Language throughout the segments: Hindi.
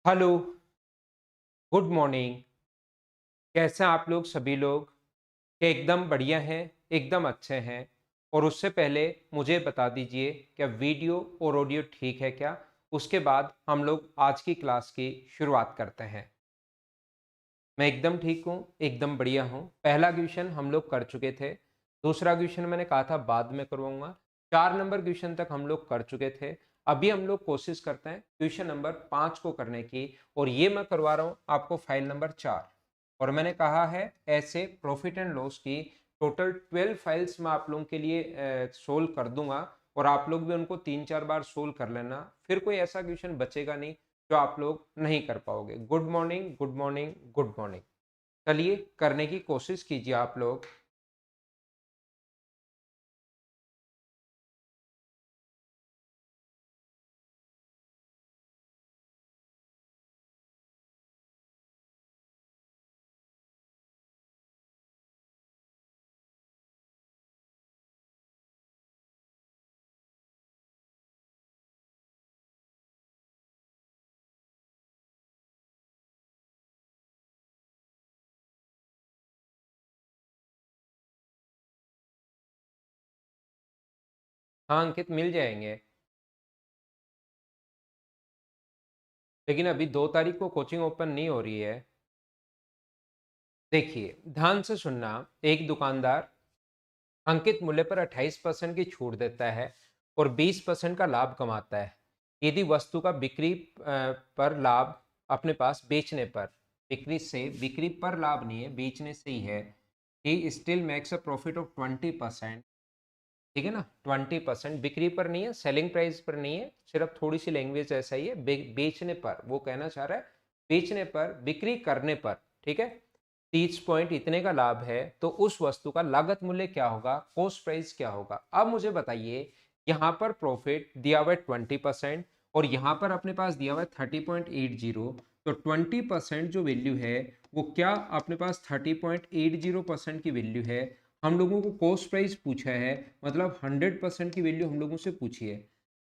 Hello, good morning. कैसे हैं आप लोग सभी लोग? एकदम बढ़िया हैं, एकदम अच्छे हैं। और उससे पहले मुझे बता दीजिए क्या वीडियो और ऑडियो ठीक है क्या? उसके बाद हम लोग आज की क्लास की शुरुआत करते हैं। मैं एकदम ठीक हूँ, एकदम बढ़िया हूँ। पहला क्वेश्चन हम लोग कर चुके थे। दूसरा क्वेश्चन मैंने कहा था बाद में करवाऊँगा। 4 नंबर क्वेश्चन तक हम लोग कर चुके थे। अभी हम लोग कोशिश करते हैं क्वेश्चन नंबर 5 को करने की, और ये मैं करवा रहा हूँ आपको फाइल नंबर 4। और मैंने कहा है ऐसे प्रॉफिट एंड लॉस की टोटल 12 फाइल्स मैं आप लोगों के लिए सोल्व कर दूंगा, और आप लोग भी उनको 3-4 बार सोल्व कर लेना। फिर कोई ऐसा क्वेश्चन बचेगा नहीं जो आप लोग नहीं कर पाओगे। Good morning, good morning, good morning. चलिए करने की कोशिश कीजिए आप लोग। हाँ अंकित, मिल जाएंगे। लेकिन अभी 2 तारीख को कोचिंग ओपन नहीं हो रही है। देखिए ध्यान से सुनना। एक दुकानदार अंकित मूल्य पर 28% की छूट देता है और 20% का लाभ कमाता है। यदि वस्तु का पर लाभ अपने पास बेचने पर, बिक्री पर लाभ नहीं है, बेचने से ही है, he still makes a profit of 20%। ठीक है ना, 20%। बिक्री पर नहीं है, सेलिंग प्राइस पर नहीं है, सिर्फ थोड़ी सी लैंग्वेज ऐसा ही है। बेचने पर वो कहना चाह रहा है, बेचने पर, बिक्री करने पर। ठीक है, 30 पॉइंट इतने का लाभ है तो उस वस्तु का लागत मूल्य क्या होगा, कॉस्ट प्राइस क्या होगा। अब मुझे बताइए, यहाँ पर प्रॉफिट दिया हुआ है 20% और यहाँ पर अपने पास दिया हुआ है 30.80। तो 20% जो वैल्यू है वो क्या अपने पास 30.80% की वैल्यू है। हम लोगों को कॉस्ट प्राइस पूछा है, मतलब 100% की वैल्यू हम लोगों से पूछी है।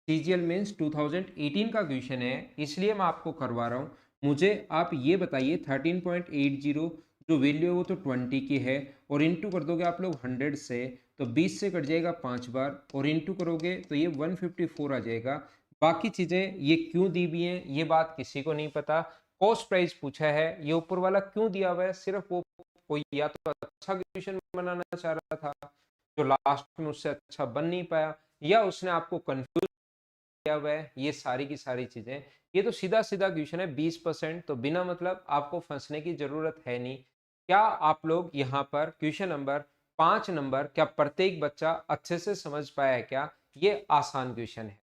सीजीएल मीन्स 2018 का क्वेश्चन है, इसलिए मैं आपको करवा रहा हूँ। मुझे आप ये बताइए 13.80 जो वैल्यू है वो तो 20 की है, और इंटू कर दोगे आप लोग 100 से, तो 20 से कट जाएगा 5 बार, और इंटू करोगे तो ये 154 आ जाएगा। बाकी चीजें ये क्यों दी हुई हैं ये बात किसी को नहीं पता। कॉस्ट प्राइस पूछा है, ये ऊपर वाला क्यों दिया हुआ है, सिर्फ वो कोई या तो अच्छा क्वेश्चन बनाना चाह रहा था जो लास्ट में उससे अच्छा बन नहीं पाया, या उसने आपको कंफ्यूज किया हुआ है। ये सारी की सारी चीजें, ये तो सीधा सीधा क्वेश्चन है। 20%, तो बिना मतलब आपको फंसने की जरूरत है नहीं। क्या आप लोग यहाँ पर क्वेश्चन नंबर 5 नंबर क्या प्रत्येक बच्चा अच्छे से समझ पाया है क्या? ये आसान क्वेश्चन है।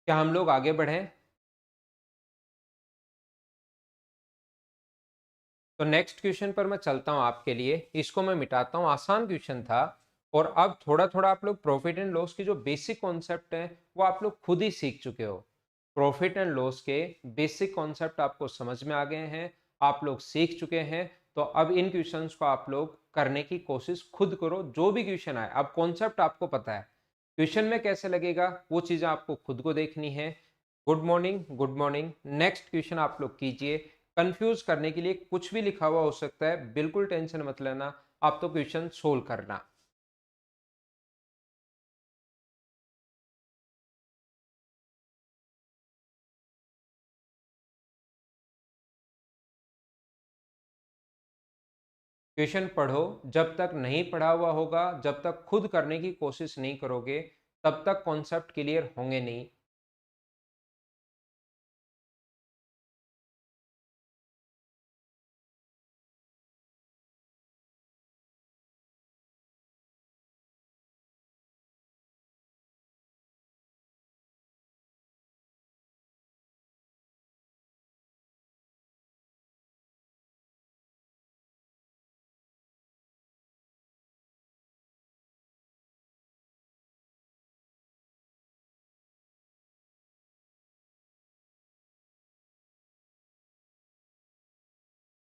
क्या हम लोग आगे बढ़े? तो नेक्स्ट क्वेश्चन पर मैं चलता हूं आपके लिए, इसको मैं मिटाता हूं। आसान क्वेश्चन था, और अब थोड़ा थोड़ा आप लोग प्रॉफिट एंड लॉस की जो बेसिक कॉन्सेप्ट है वो आप लोग खुद ही सीख चुके हो। प्रॉफिट एंड लॉस के बेसिक कॉन्सेप्ट आपको समझ में आ गए हैं, आप लोग सीख चुके हैं। तो अब इन क्वेश्चंस को आप लोग करने की कोशिश खुद करो। जो भी क्वेश्चन आए, अब कॉन्सेप्ट आपको पता है, क्वेश्चन में कैसे लगेगा वो चीजें आपको खुद को देखनी है। Good morning, good morning. Next question आप लोग कीजिए। कंफ्यूज करने के लिए कुछ भी लिखा हुआ हो सकता है, बिल्कुल टेंशन मत लेना। आप तो क्वेश्चन सोल्व करना। क्वेश्चन पढ़ो। जब तक नहीं पढ़ा हुआ होगा, जब तक खुद करने की कोशिश नहीं करोगे, तब तक कॉन्सेप्ट क्लियर होंगे नहीं।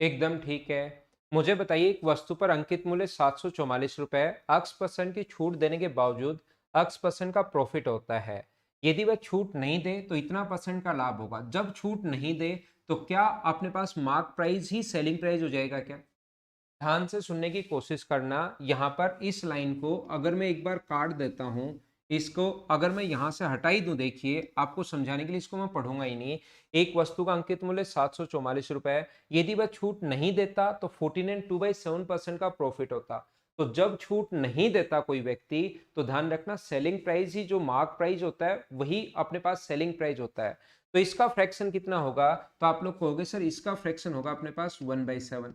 एकदम ठीक है। मुझे बताइए एक वस्तु पर अंकित मूल्य 744 रुपए, X% की छूट देने के बावजूद X% का प्रॉफिट होता है। यदि वह छूट नहीं दे तो इतना परसेंट का लाभ होगा। जब छूट नहीं दे तो क्या अपने पास मार्क प्राइस ही सेलिंग प्राइस हो जाएगा क्या? ध्यान से सुनने की कोशिश करना। यहाँ पर इस लाइन को अगर मैं एक बार काट देता हूँ, इसको अगर मैं यहाँ से हटा ही दूं, देखिए आपको समझाने के लिए इसको मैं पढ़ूंगा ही नहीं। एक वस्तु का अंकित मूल्य 744 रुपए है, यदि वह छूट नहीं देता तो 14 एंड 2/7% का प्रॉफिट होता। तो जब छूट नहीं देता कोई व्यक्ति, तो ध्यान रखना सेलिंग प्राइस ही जो मार्क प्राइस होता है वही अपने पास सेलिंग प्राइस होता है। तो इसका फ्रैक्शन कितना होगा? तो आप लोग कहोगे सर इसका फ्रैक्शन होगा अपने पास 1/7।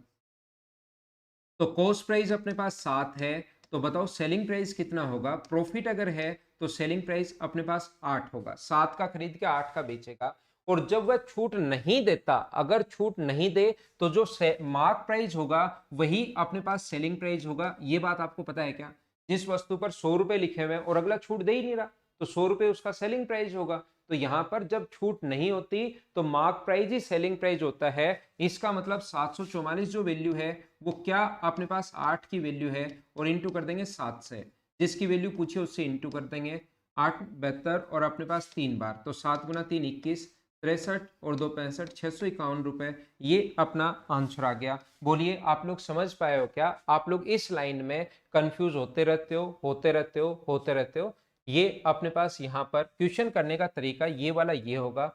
तो कॉस्ट प्राइस अपने पास 7 है, तो बताओ सेलिंग प्राइस कितना होगा? प्रॉफिट अगर है तो सेलिंग प्राइस अपने पास 8 होगा। 7 का खरीद के 8 का बेचेगा। और जब वह छूट नहीं देता, अगर छूट नहीं दे तो जो मार्क प्राइस होगा वही अपने पास सेलिंग प्राइस होगा। ये बात आपको पता है क्या? जिस वस्तु पर 100 रुपए लिखे हुए हैं और अगला छूट दे ही नहीं रहा, तो 100 रुपए उसका सेलिंग प्राइस होगा। तो यहां पर जब छूट नहीं होती तो मार्क प्राइस ही सेलिंग प्राइस होता है। इसका मतलब 744 जो वैल्यू है वो क्या अपने पास 8 की वैल्यू है, और इंटू कर देंगे 7 से। जिसकी वैल्यू पूछे उससे इंटू कर देंगे। 8 72 और अपने पास 3 बार, तो 7 गुना 3 21, 63 और 2 65, 651 रुपए। ये अपना आंसर आ गया। बोलिए आप लोग समझ पाए हो क्या? आप लोग इस लाइन में कंफ्यूज होते रहते हो, होते रहते हो, होते रहते हो। ये अपने पास यहाँ पर क्वेश्चन करने का तरीका ये वाला ये होगा।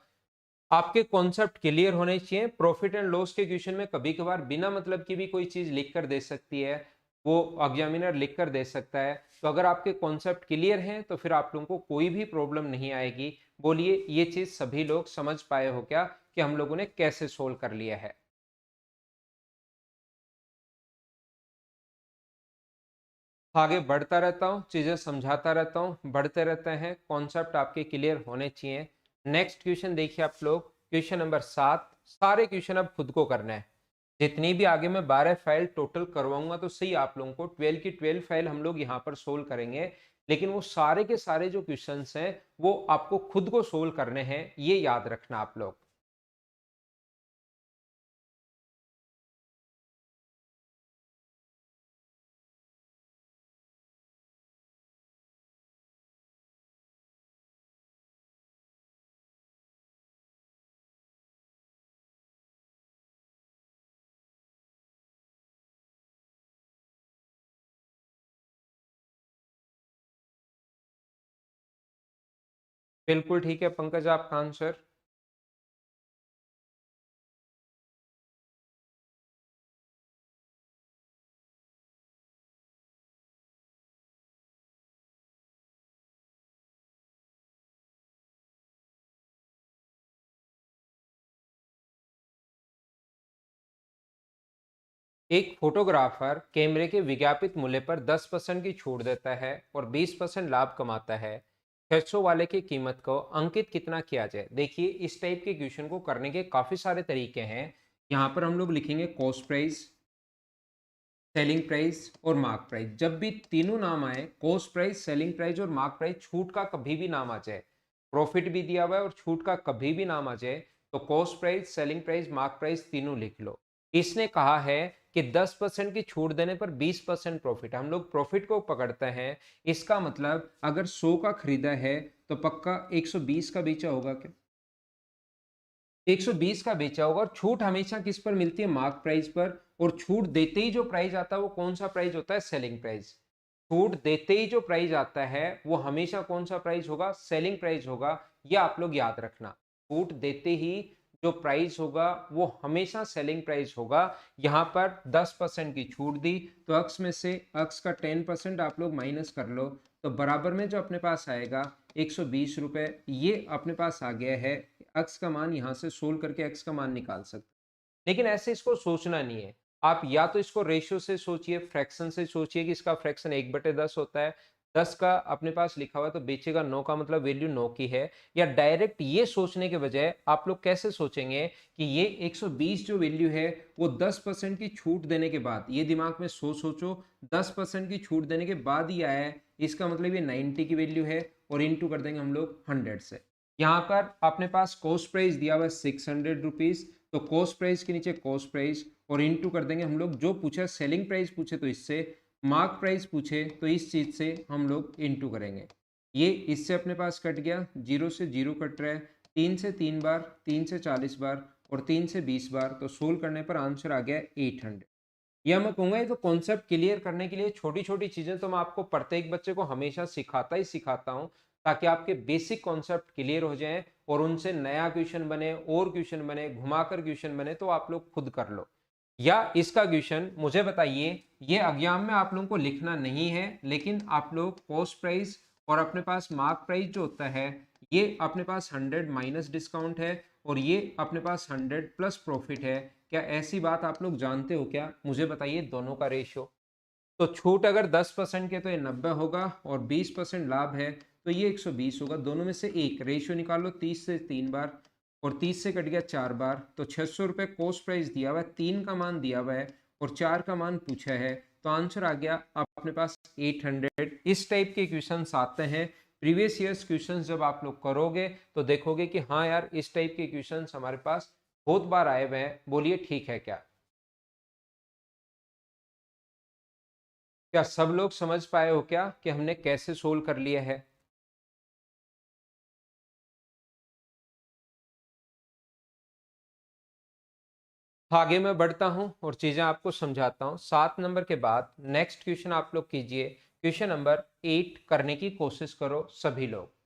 आपके कॉन्सेप्ट क्लियर होने चाहिए। प्रॉफिट एंड लॉस के क्वेश्चन में कभी कभार बिना मतलब की भी कोई चीज लिख कर दे सकती है, वो एग्जामिनर लिख कर दे सकता है। तो अगर आपके कॉन्सेप्ट क्लियर हैं तो फिर आप लोगों को कोई भी प्रॉब्लम नहीं आएगी। बोलिए ये चीज सभी लोग समझ पाए हो क्या कि हम लोगों ने कैसे सोल्व कर लिया है? आगे बढ़ता रहता हूँ, चीजें समझाता रहता हूँ, बढ़ते रहते हैं, कॉन्सेप्ट आपके क्लियर होने चाहिए। नेक्स्ट क्वेश्चन देखिए आप लोग, क्वेश्चन नंबर 7। सारे क्वेश्चन अब खुद को करना है। जितनी भी आगे मैं 12 फाइल टोटल करवाऊंगा तो सही आप लोगों को 12 की 12 फाइल हम लोग यहाँ पर सोल्व करेंगे। लेकिन वो सारे के सारे जो क्वेश्चंस हैं वो आपको खुद को सोल्व करने हैं, ये याद रखना आप लोग। बिल्कुल ठीक है पंकज आपका आंसर। एक फोटोग्राफर कैमरे के विज्ञापित मूल्य पर 10% की छूट देता है और 20% लाभ कमाता है। 600 वाले की कीमत को अंकित कितना किया जाए? देखिए इस टाइप के क्वेश्चन को करने के काफी सारे तरीके हैं। यहाँ पर हम लोग लिखेंगे कॉस्ट प्राइस, सेलिंग प्राइस और मार्क प्राइस। जब भी तीनों नाम आए, कॉस्ट प्राइस, सेलिंग प्राइस और मार्क प्राइस, छूट का कभी भी नाम आ जाए, प्रॉफिट भी दिया हुआ है और छूट का कभी भी नाम आ जाए, तो cost price, selling price, mark price तीनों लिख लो। इसने कहा है कि 10% की छूट देने पर 20% प्रॉफिट। हम लोग प्रॉफिट को पकड़ते हैं। इसका मतलब अगर 100 का खरीदा है तो पक्का 120 का बेचा होगा क्या? 120 का बेचा होगा। और छूट हमेशा किस पर मिलती है? मार्क प्राइस पर। और छूट देते ही जो प्राइस आता है वो कौन सा प्राइस होता है? Selling price. छूट देते ही जो प्राइस आता है वो हमेशा कौन सा प्राइस होगा? सेलिंग प्राइस होगा। ये आप लोग याद रखना। छूट देते ही जो प्राइस होगा वो हमेशा सेलिंग प्राइस होगा। यहाँ पर 10% की छूट दी तो अक्स में से अक्स का 10% आप लोग माइनस कर लो, तो बराबर में जो अपने पास आएगा 120 रुपए, ये अपने पास आ गया है। एक्स का मान यहाँ से सोल्व करके एक्स का मान निकाल सकते। लेकिन ऐसे इसको सोचना नहीं है। आप या तो इसको रेशियो से सोचिए, फ्रैक्शन से सोचिए कि इसका फ्रैक्शन 1/10 होता है। 10 का अपने पास लिखा हुआ है तो बेचेगा 9 का मतलब वैल्यू 9 की है। या डायरेक्ट ये सोचने के बजाय आप लोग कैसे सोचेंगे कि ये 120 जो वैल्यू है वो 10% की छूट देने के बाद, ये दिमाग में सोचो, 10% की छूट देने के बाद ही आया है, इसका मतलब ये 90 की वैल्यू है। और इंटू कर देंगे हम लोग 100 से। यहाँ पर अपने पास कॉस्ट प्राइस दिया हुआ है 600 रुपीज, तो कॉस्ट प्राइस के नीचे कॉस्ट प्राइस और इनटू कर देंगे हम लोग, जो पूछा सेलिंग प्राइस पूछे तो इससे, मार्क प्राइस पूछे तो इस चीज से हम लोग इनटू करेंगे। ये इससे अपने पास कट गया, जीरो से जीरो कट रहा है, 3 से 3 बार, 3 से 40 बार और 3 से 20 बार, तो सोल्व करने पर आंसर आ गया 800। या मैं कहूँगा ये तो कॉन्सेप्ट क्लियर करने के लिए छोटी छोटी चीजें तो मैं आपको प्रत्येक बच्चे को हमेशा सिखाता ही सिखाता हूँ, ताकि आपके बेसिक कॉन्सेप्ट क्लियर हो जाएं और उनसे नया क्वेश्चन बने और क्वेश्चन बने, घुमाकर क्वेश्चन बने तो आप लोग खुद कर लो। या इसका क्वेश्चन मुझे बताइए, ये एग्जाम में आप लोगों को लिखना नहीं है, लेकिन आप लोग कॉस्ट प्राइस और अपने पास मार्क प्राइस जो होता है, ये अपने पास 100 माइनस डिस्काउंट है और ये अपने पास 100 प्लस प्रॉफिट है। क्या ऐसी बात आप लोग जानते हो क्या? मुझे बताइए दोनों का रेशियो। तो छूट अगर 10% के तो ये 90 होगा और 20% लाभ है तो ये 120 होगा। दोनों में से एक रेशियो निकालो, 30 से 3 बार और 30 से कट गया 4 बार, तो 600 रुपये कोस्ट प्राइस दिया हुआ है, 3 का मान दिया हुआ है और 4 का मान पूछा है, तो आंसर आ गया अपने पास 800। इस टाइप के क्वेश्चन आते हैं प्रीवियस ईयर्स क्वेश्चन, जब आप लोग करोगे तो देखोगे कि हाँ यार इस टाइप के क्वेश्चन हमारे पास बहुत बार आए हुए हैं। बोलिए ठीक है क्या? क्या सब लोग समझ पाए हो क्या कि हमने कैसे सोल्व कर लिया है? आगे मैं बढ़ता हूं और चीजें आपको समझाता हूं। 7 नंबर के बाद नेक्स्ट क्वेश्चन आप लोग कीजिए, क्वेश्चन नंबर 8 करने की कोशिश करो सभी लोग।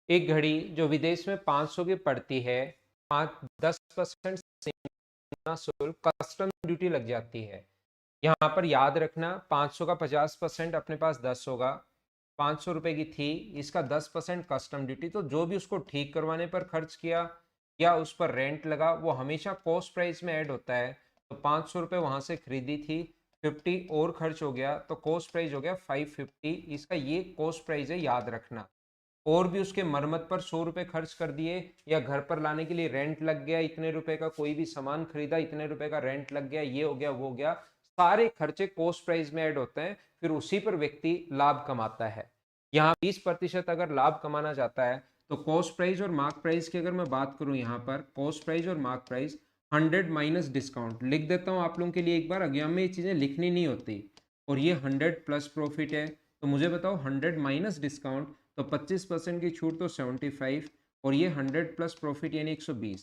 एक घड़ी जो विदेश में 500 की पड़ती है, 10% सीमा शुल्क कस्टम ड्यूटी लग जाती है। यहाँ पर याद रखना 500 का 50% अपने पास 10 होगा, 500 रुपए की थी, इसका 10% कस्टम ड्यूटी, तो जो भी उसको ठीक करवाने पर खर्च किया या उस पर रेंट लगा वो हमेशा कॉस्ट प्राइस में ऐड होता है। तो 500 रुपये वहां से खरीदी थी, 50 और खर्च हो गया तो कॉस्ट प्राइस हो गया 550, इसका ये कॉस्ट प्राइस है, याद रखना। और भी उसके मरम्मत पर 100 रुपए खर्च कर दिए या घर पर लाने के लिए रेंट लग गया इतने रुपए का, कोई भी सामान खरीदा इतने रुपए का रेंट लग गया, ये हो गया वो हो गया, सारे खर्चे कॉस्ट प्राइस में ऐड होते हैं, फिर उसी पर व्यक्ति लाभ कमाता है। यहाँ 20% अगर लाभ कमाना चाहता है तो कॉस्ट प्राइस और मार्क प्राइस की अगर मैं बात करूं, यहाँ पर कॉस्ट प्राइस और मार्क प्राइस 100 माइनस डिस्काउंट लिख देता हूँ आप लोगों के लिए, एक बार एग्जाम में ये चीजें लिखनी नहीं होती। और ये 100 प्लस प्रॉफिट है, तो मुझे बताओ 100 माइनस डिस्काउंट, तो 25% की छूट तो 75 और ये 100 प्लस प्रॉफिट यानी 120।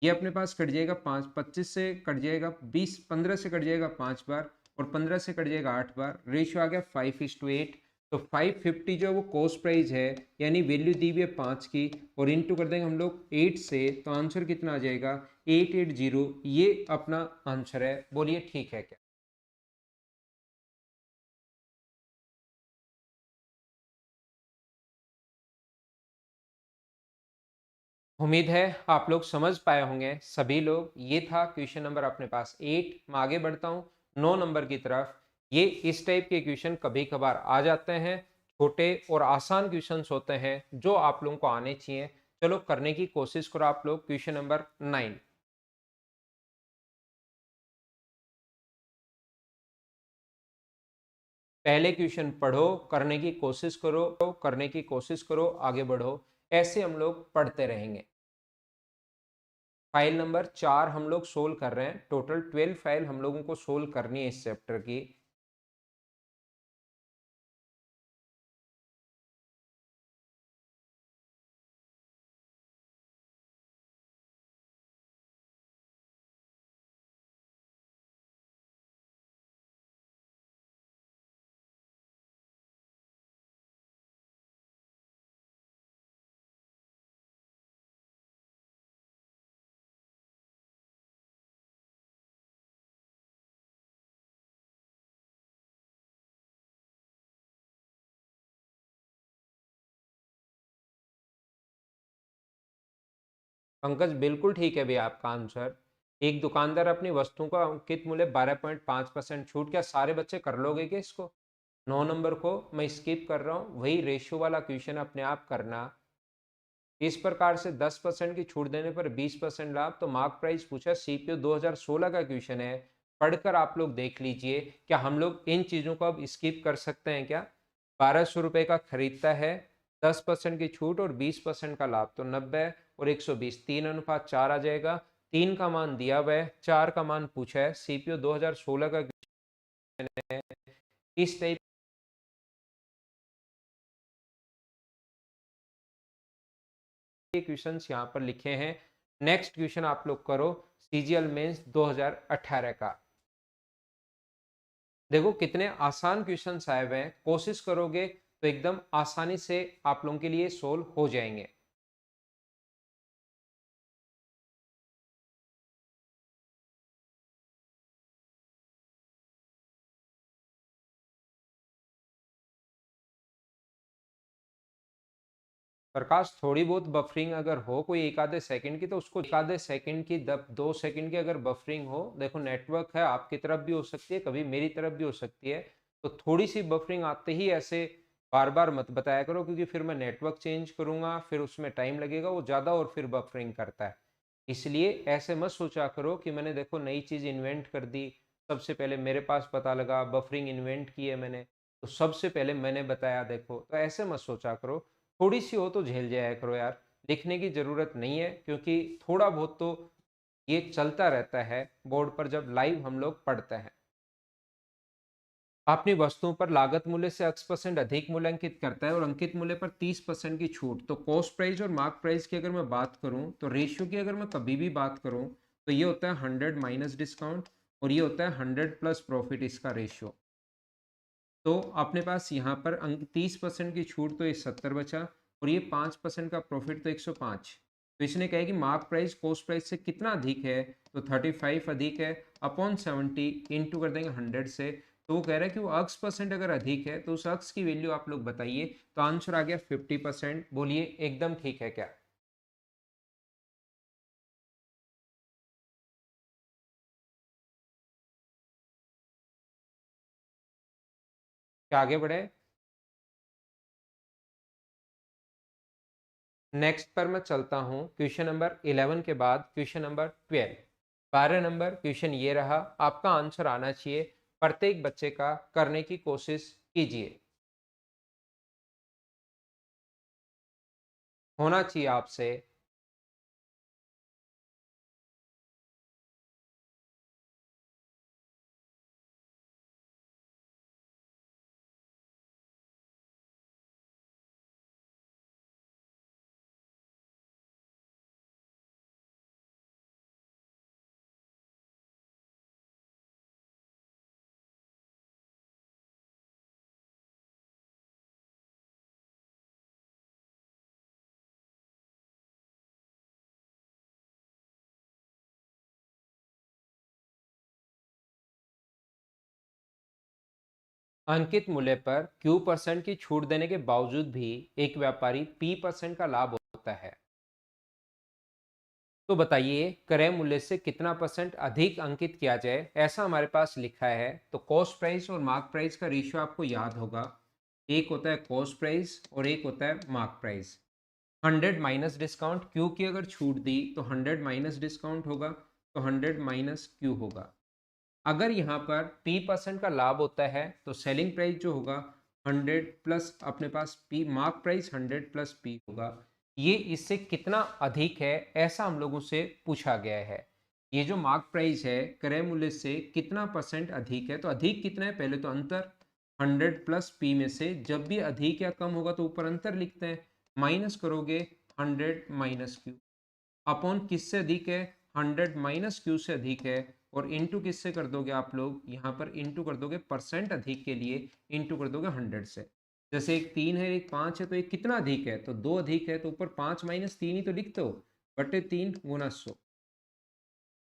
ये अपने पास कट जाएगा 25 से कट जाएगा 20, 15 से कट जाएगा 5 बार और 15 से कट जाएगा 8 बार, रेशियो आ गया 5:8। तो 550 जो वो कॉस्ट प्राइस है, यानी वैल्यू दी हुई है 5 की और इनटू कर देंगे हम लोग 8 से, तो आंसर कितना आ जाएगा 880। ये अपना आंसर है। बोलिए ठीक है क्या? उम्मीद है आप लोग समझ पाए होंगे सभी लोग। ये था क्वेश्चन नंबर अपने पास 8। मैं आगे बढ़ता हूँ 9 नंबर की तरफ। ये इस टाइप के क्वेश्चन कभी कभार आ जाते हैं, छोटे और आसान क्वेश्चंस होते हैं जो आप लोगों को आने चाहिए। चलो करने की कोशिश करो आप लोग। क्वेश्चन नंबर 9, पहले क्वेश्चन पढ़ो, करने की कोशिश करो, करने की कोशिश करो, आगे बढ़ो। ऐसे हम लोग पढ़ते रहेंगे। फाइल नंबर 4 हम लोग सोल्व कर रहे हैं, टोटल 12 फाइल हम लोगों को सोल्व करनी है इस चैप्टर की। पंकज बिल्कुल ठीक है भैया आपका आंसर। एक दुकानदार अपनी वस्तुओं का अंकित मूल्य 12.5% छूट, क्या सारे बच्चे कर लोगे क्या इसको? 9 नंबर को मैं स्किप कर रहा हूँ, वही रेशियो वाला क्वेश्चन अपने आप करना। इस प्रकार से 10% की छूट देने पर 20% लाभ। तो मार्क प्राइस पूछा, सीपीयू 2016 का क्वेश्चन है, पढ़कर आप लोग देख लीजिए। क्या हम लोग इन चीजों को अब स्किप कर सकते हैं क्या? 1200 रुपए का खरीदता है, 10% की छूट और 20% का लाभ, तो 90 और 120 3:4 आ जाएगा। 3 का मान दिया हुआ है, 4 का मान पूछा है, सीपीयू 2016 का क्वेश्चन है। इस टाइप के क्वेश्चंस यहाँ पर लिखे हैं। नेक्स्ट क्वेश्चन आप लोग करो, सीजीएल मेंस 2018 का। देखो कितने आसान क्वेश्चंस आए हुए हैं, कोशिश करोगे तो एकदम आसानी से आप लोगों के लिए सोल्व हो जाएंगे। प्रकाश थोड़ी बहुत बफरिंग अगर हो कोई एक आधे सेकंड की, तो उसको एक आधे सेकंड की 2 सेकंड की अगर बफरिंग हो, देखो नेटवर्क है आपकी तरफ भी हो सकती है, कभी मेरी तरफ भी हो सकती है, तो थोड़ी सी बफरिंग आते ही ऐसे बार बार मत बताया करो, क्योंकि फिर मैं नेटवर्क चेंज करूंगा, फिर उसमें टाइम लगेगा वो ज़्यादा और फिर बफरिंग करता है। इसलिए ऐसे मत सोचा करो कि मैंने देखो नई चीज़ इन्वेंट कर दी, सबसे पहले मेरे पास पता लगा, बफरिंग इन्वेंट की है मैंने, तो सबसे पहले मैंने बताया, देखो तो ऐसे मत सोचा करो। थोड़ी सी हो तो झेल जाया करो यार, लिखने की ज़रूरत नहीं है, क्योंकि थोड़ा बहुत तो ये चलता रहता है बोर्ड पर जब लाइव हम लोग पढ़ते हैं। अपनी वस्तुओं पर लागत मूल्य से x% अधिक मूल्यांकित करता है और अंकित मूल्य पर 30% की छूट। तो कॉस्ट प्राइस और मार्क प्राइस की अगर मैं बात करूं, तो रेशियो की अगर मैं कभी भी बात करूं, तो ये होता है 100 माइनस डिस्काउंट और ये होता है 100 प्लस प्रॉफिट, इसका रेशियो। तो अपने पास यहाँ पर 30% की छूट, तो ये 70 बचा, और ये 5% का प्रॉफिट, तो 105। तो इसने कहा कि मार्क प्राइस कॉस्ट प्राइस से कितना अधिक है, तो 35 अधिक है, अपॉन 70 इंटू कर देंगे 100 से। तो वो कह रहा है कि वो x% अगर अधिक है तो उस x की वैल्यू आप लोग बताइए। तो आंसर आ गया 50%। बोलिए एकदम ठीक है क्या? क्या आगे बढ़े? नेक्स्ट पर मैं चलता हूं, क्वेश्चन नंबर 11 के बाद क्वेश्चन नंबर 12। 12 नंबर क्वेश्चन ये रहा, आपका आंसर आना चाहिए, प्रत्येक बच्चे का करने की कोशिश कीजिए, होना चाहिए आपसे। अंकित मूल्य पर Q% की छूट देने के बावजूद भी एक व्यापारी P% का लाभ होता है, तो बताइए क्रय मूल्य से कितना परसेंट अधिक अंकित किया जाए, ऐसा हमारे पास लिखा है। तो कॉस्ट प्राइस और मार्क प्राइस का रेशियो आपको याद होगा, एक होता है कॉस्ट प्राइस और एक होता है mark price. 100 minus discount, Q की अगर छूट दी तो 100 माइनस डिस्काउंट होगा, तो 100 माइनस क्यू होगा। अगर यहाँ पर P% का लाभ होता है, तो सेलिंग प्राइस जो होगा 100 प्लस अपने पास P, mark price 100 plus P होगा। ये इससे कितना अधिक है ऐसा हम लोगों से पूछा गया है। ये जो मार्क प्राइस है क्रय मूल्य से कितना परसेंट अधिक है, तो अधिक कितना है, पहले तो अंतर 100 प्लस P में से जब भी अधिक या कम होगा तो ऊपर अंतर लिखते हैं, माइनस करोगे 100 माइनस क्यू, अपॉन किससे अधिक है, 100 माइनस क्यू से अधिक है, और इंटू किससे कर दोगे आप लोग, यहाँ पर इंटू कर दोगे परसेंट अधिक के लिए, इंटू कर दोगे 100 से। जैसे एक 3 है एक 5 है, तो एक कितना अधिक है, तो 2 अधिक है, तो ऊपर 5 माइनस 3 ही तो लिखते हो, बटे 3 गुना 100।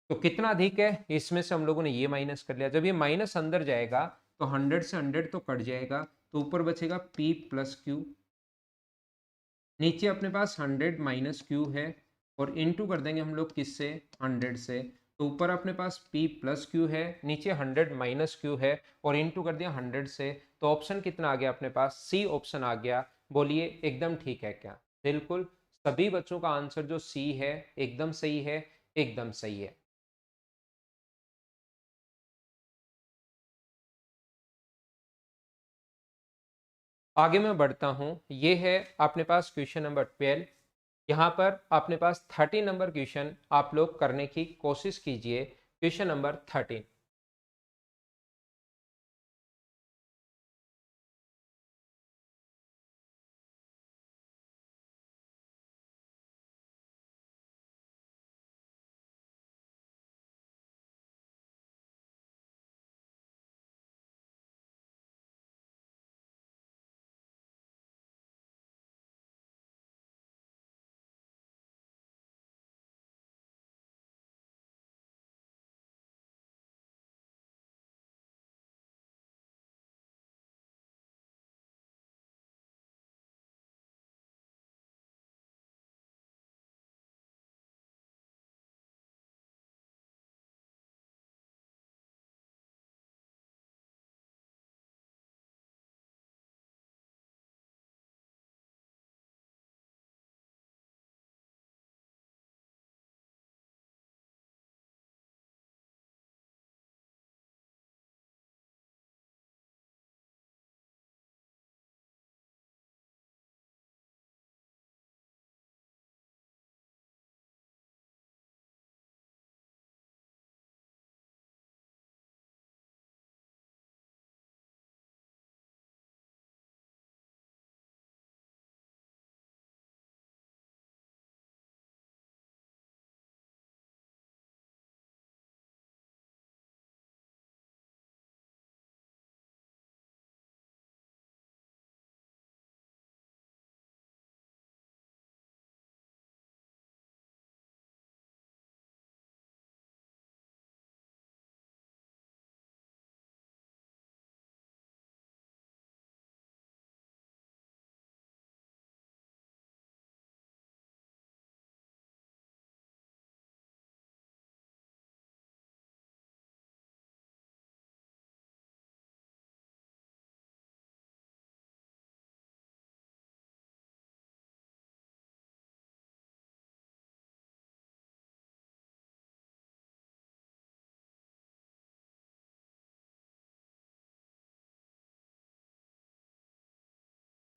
तो कितना अधिक है, इसमें से हम लोगों ने ये माइनस कर लिया, जब ये माइनस अंदर जाएगा तो 100 से 100 तो कट जाएगा, तो ऊपर बचेगा P प्लस क्यू। नीचे अपने पास 100 माइनस क्यू है, और इनटू कर देंगे हम लोग किससे, 100 से। तो ऊपर अपने पास p प्लस क्यू है, नीचे 100 माइनस क्यू है, और इनटू कर दिया 100 से। तो ऑप्शन कितना आ गया अपने पास, सी ऑप्शन आ गया। बोलिए एकदम ठीक है क्या? बिल्कुल, सभी बच्चों का आंसर जो सी है एकदम सही है, एकदम सही है। आगे मैं बढ़ता हूं, ये है अपने पास क्वेश्चन नंबर 12। यहाँ पर अपने पास 13 नंबर क्वेश्चन आप लोग करने की कोशिश कीजिए। Question number 13।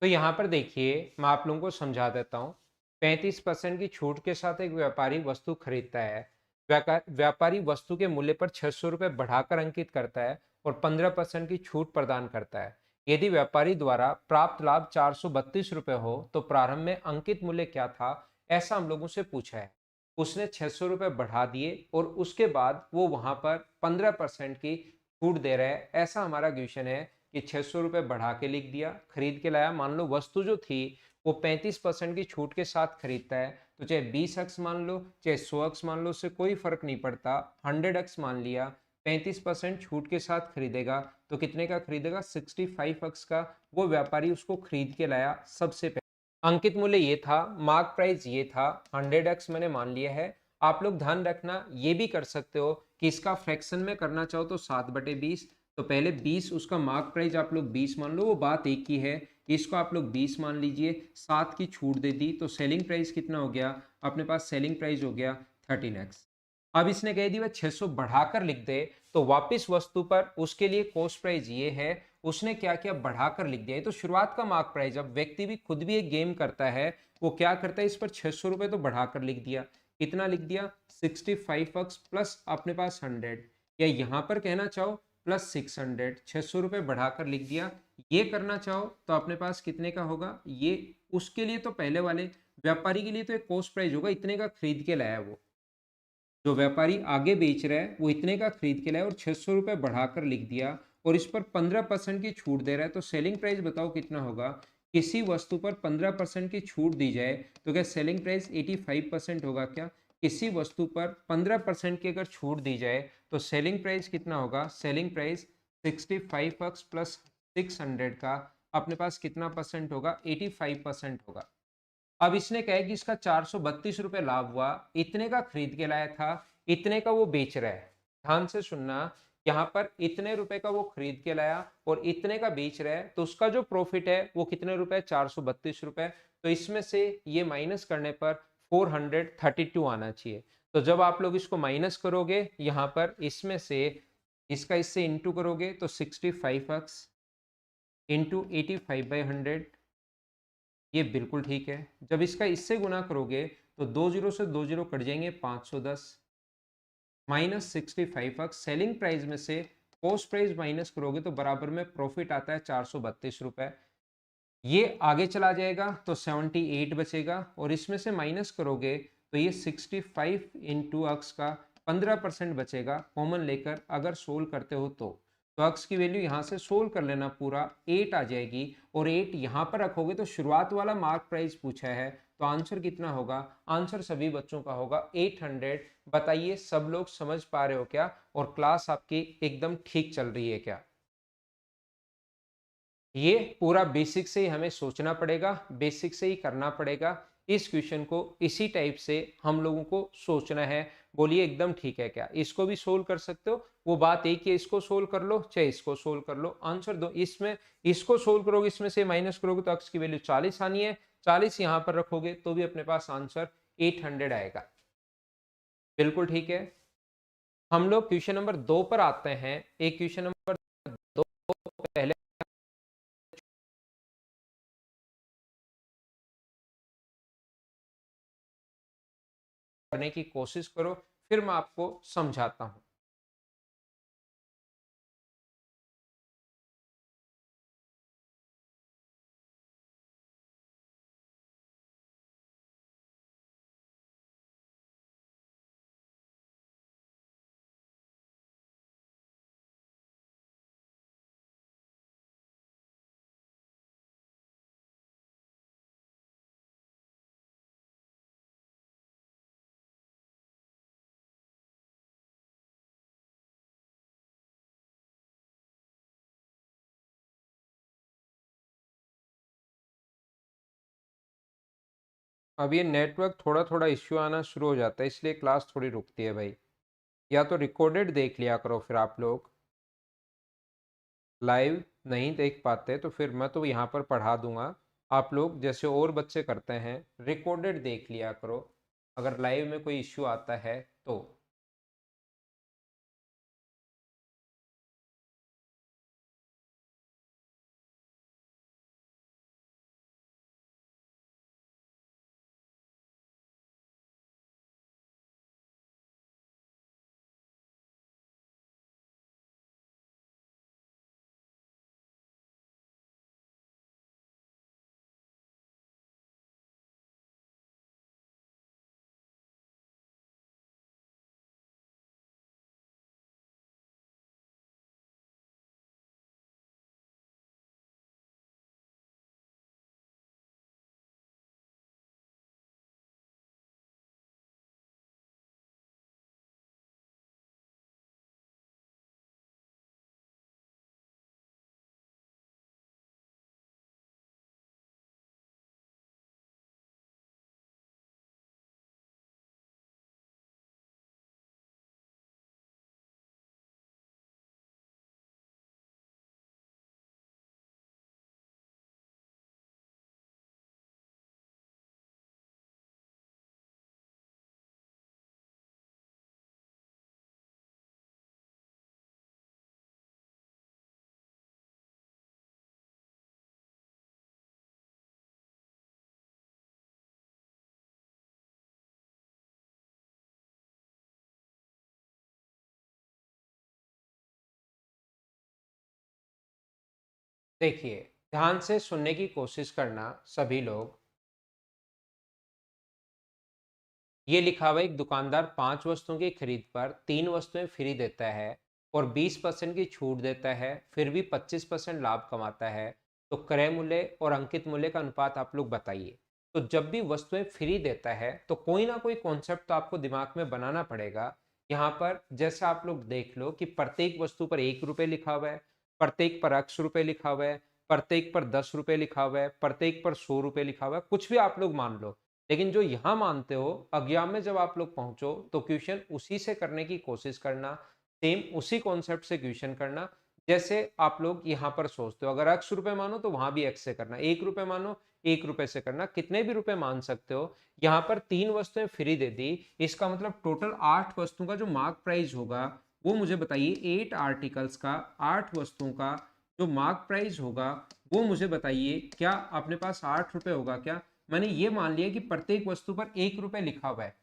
तो यहाँ पर देखिए, मैं आप लोगों को समझा देता हूँ। 35% की छूट के साथ एक व्यापारी वस्तु खरीदता है। व्यापारी वस्तु के मूल्य पर 600 रुपये बढ़ाकर अंकित करता है और 15% की छूट प्रदान करता है। यदि व्यापारी द्वारा प्राप्त लाभ 432 रुपये हो तो प्रारंभ में अंकित मूल्य क्या था, ऐसा हम लोगों से पूछा है। उसने 600 रुपये बढ़ा दिए और उसके बाद वो वहां पर 15% की छूट दे रहा है, ऐसा हमारा क्वेश्चन है। कि 600 रुपये बढ़ा के लिख दिया, खरीद के लाया। मान लो वस्तु जो थी वो 35% की छूट के साथ खरीदता है, तो चाहे 20x मान लो चाहे 100x मान लो, उससे कोई फर्क नहीं पड़ता। 100x मान लिया, 35% छूट के साथ खरीदेगा तो कितने का खरीदेगा, 65x का। वो व्यापारी उसको खरीद के लाया सबसे पहले। अंकित मूल्य ये था, मार्क प्राइस ये था, 100x मैंने मान लिया है। आप लोग ध्यान रखना, ये भी कर सकते हो कि इसका फ्रैक्शन में करना चाहो तो 7/20। तो पहले 20, उसका मार्क प्राइस आप लोग 20 मान लो, वो बात एक ही है। इसको आप लोग 20 मान लीजिए, 7 की छूट दे दी तो सेलिंग प्राइस कितना हो गया अपने पास, सेलिंग प्राइस हो गया 13x। अब इसने कह दी वह 600 बढ़ाकर लिख दे, तो वापस वस्तु पर उसके लिए कॉस्ट प्राइस ये है, उसने क्या किया, बढ़ाकर लिख दिया। ये तो शुरुआत का मार्क प्राइस। अब व्यक्ति भी खुद भी एक गेम करता है, वो क्या करता है, इस पर 600 रुपये तो बढ़ाकर लिख दिया। कितना लिख दिया, 65x प्लस अपने पास 100, या यहां पर कहना चाहो प्लस 600, 600 रुपये बढ़ाकर लिख दिया। ये करना चाहो तो अपने पास कितने का होगा ये, उसके लिए तो पहले वाले व्यापारी के लिए तो एक कॉस्ट प्राइस होगा, इतने का खरीद के लाया वो। जो व्यापारी आगे बेच रहा है वो इतने का खरीद के लाया और 600 रुपये बढ़ाकर लिख दिया, और इस पर 15% की छूट दे रहा है। तो सेलिंग प्राइस बताओ कितना होगा। किसी वस्तु पर 15% की छूट दी जाए तो क्या सेलिंग प्राइस 85% होगा क्या? किसी वस्तु पर 15% की अगर छूट दी जाए तो सेलिंग प्राइस कितना होगा, सेलिंग प्राइस 65x प्लस 600 का अपने पास कितना परसेंट होगा, 85% होगा। अब इसने कहा है कि इसका 432 रुपए लाभ हुआ, इतने का खरीद के लाया था, इतने का वो बेच रहा है। ध्यान से सुनना, यहाँ पर इतने रुपए का वो खरीद के लाया और इतने का बेच रहा है, तो उसका जो प्रॉफिट है वो कितने रुपए, 432 रुपए। तो इसमें से ये माइनस करने पर 432 आना चाहिए। तो जब आप लोग इसको माइनस करोगे यहाँ पर, इसमें से इसका इससे इंटू करोगे तो 65x इंटू 85/100, ये बिल्कुल ठीक है। जब इसका इससे गुना करोगे तो 2 जीरो से 2 जीरो कट जाएंगे, 510 माइनस 65x, सेलिंग प्राइस में से कॉस्ट प्राइस माइनस करोगे तो बराबर में प्रॉफिट आता है 432 रुपए। ये आगे चला जाएगा तो 78 बचेगा, और इसमें से माइनस करोगे तो ये 65 इंटू अक्स का 15% बचेगा कॉमन लेकर, अगर सोल्व करते हो तो अक्स की वैल्यू यहाँ से सोल्व कर लेना, पूरा 8 आ जाएगी, और 8 यहाँ पर रखोगे तो शुरुआत वाला मार्क प्राइस पूछा है, तो आंसर कितना होगा, आंसर सभी बच्चों का होगा 800। बताइए सब लोग समझ पा रहे हो क्या, और क्लास आपकी एकदम ठीक चल रही है क्या? ये पूरा बेसिक से ही हमें सोचना पड़ेगा, बेसिक से ही करना पड़ेगा। इस क्वेश्चन को इसी टाइप से हम लोगों को सोचना है। बोलिए एकदम ठीक है क्या? इसको भी सोल्व कर सकते हो, वो बात एक ही है, इसको सोल्व कर लो चाहे इसको सोल्व कर लो, आंसर दो। इसमें इसको सोल्व करोगे, इसमें से माइनस करोगे तो अक्स की वैल्यू 40 आनी है, 40 यहाँ पर रखोगे तो भी अपने पास आंसर 800 आएगा। बिल्कुल ठीक है। हम लोग क्वेश्चन नंबर 2 पर आते हैं। एक क्वेश्चन नंबर 2 पहले करने की कोशिश करो, फिर मैं आपको समझाता हूं। अब ये नेटवर्क थोड़ा थोड़ा इश्यू आना शुरू हो जाता है, इसलिए क्लास थोड़ी रुकती है भाई। या तो रिकॉर्डेड देख लिया करो, फिर आप लोग लाइव नहीं देख पाते तो फिर मैं तो यहाँ पर पढ़ा दूंगा, आप लोग जैसे और बच्चे करते हैं रिकॉर्डेड देख लिया करो, अगर लाइव में कोई इश्यू आता है तो। देखिए ध्यान से सुनने की कोशिश करना सभी लोग। ये लिखा हुआ है, एक दुकानदार 5 वस्तुओं की खरीद पर 3 वस्तुएं फ्री देता है और 20% की छूट देता है, फिर भी 25% लाभ कमाता है, तो क्रय मूल्य और अंकित मूल्य का अनुपात आप लोग बताइए। तो जब भी वस्तुएं फ्री देता है तो कोई ना कोई कॉन्सेप्ट तो आपको दिमाग में बनाना पड़ेगा। यहाँ पर जैसे आप लोग देख लो कि प्रत्येक वस्तु पर 1 रुपये लिखा हुआ है, प्रत्येक पर x रुपये लिखा हुआ है, प्रत्येक पर 10 रुपए लिखा हुआ है, प्रत्येक पर 100 रुपए लिखा हुआ है, कुछ भी आप लोग मान लो। लेकिन जो यहाँ मानते हो, एग्जाम में जब आप लोग पहुंचो तो क्वेश्चन उसी से करने की कोशिश करना, सेम उसी कॉन्सेप्ट से क्वेश्चन करना जैसे आप लोग यहाँ पर सोचते हो। अगर x रुपए मानो तो वहां भी x से करना, 1 रुपए मानो 1 रुपए से करना, कितने भी रुपए मान सकते हो। यहाँ पर 3 वस्तुएं फ्री दे दी, इसका मतलब टोटल 8 वस्तुओं का जो मार्क प्राइस होगा वो मुझे बताइए, 8 आर्टिकल्स का, 8 वस्तुओं का जो मार्क प्राइस होगा वो मुझे बताइए। क्या अपने पास 8 रुपए होगा क्या? मैंने ये मान लिया कि प्रत्येक वस्तु पर 1 रुपए लिखा हुआ है,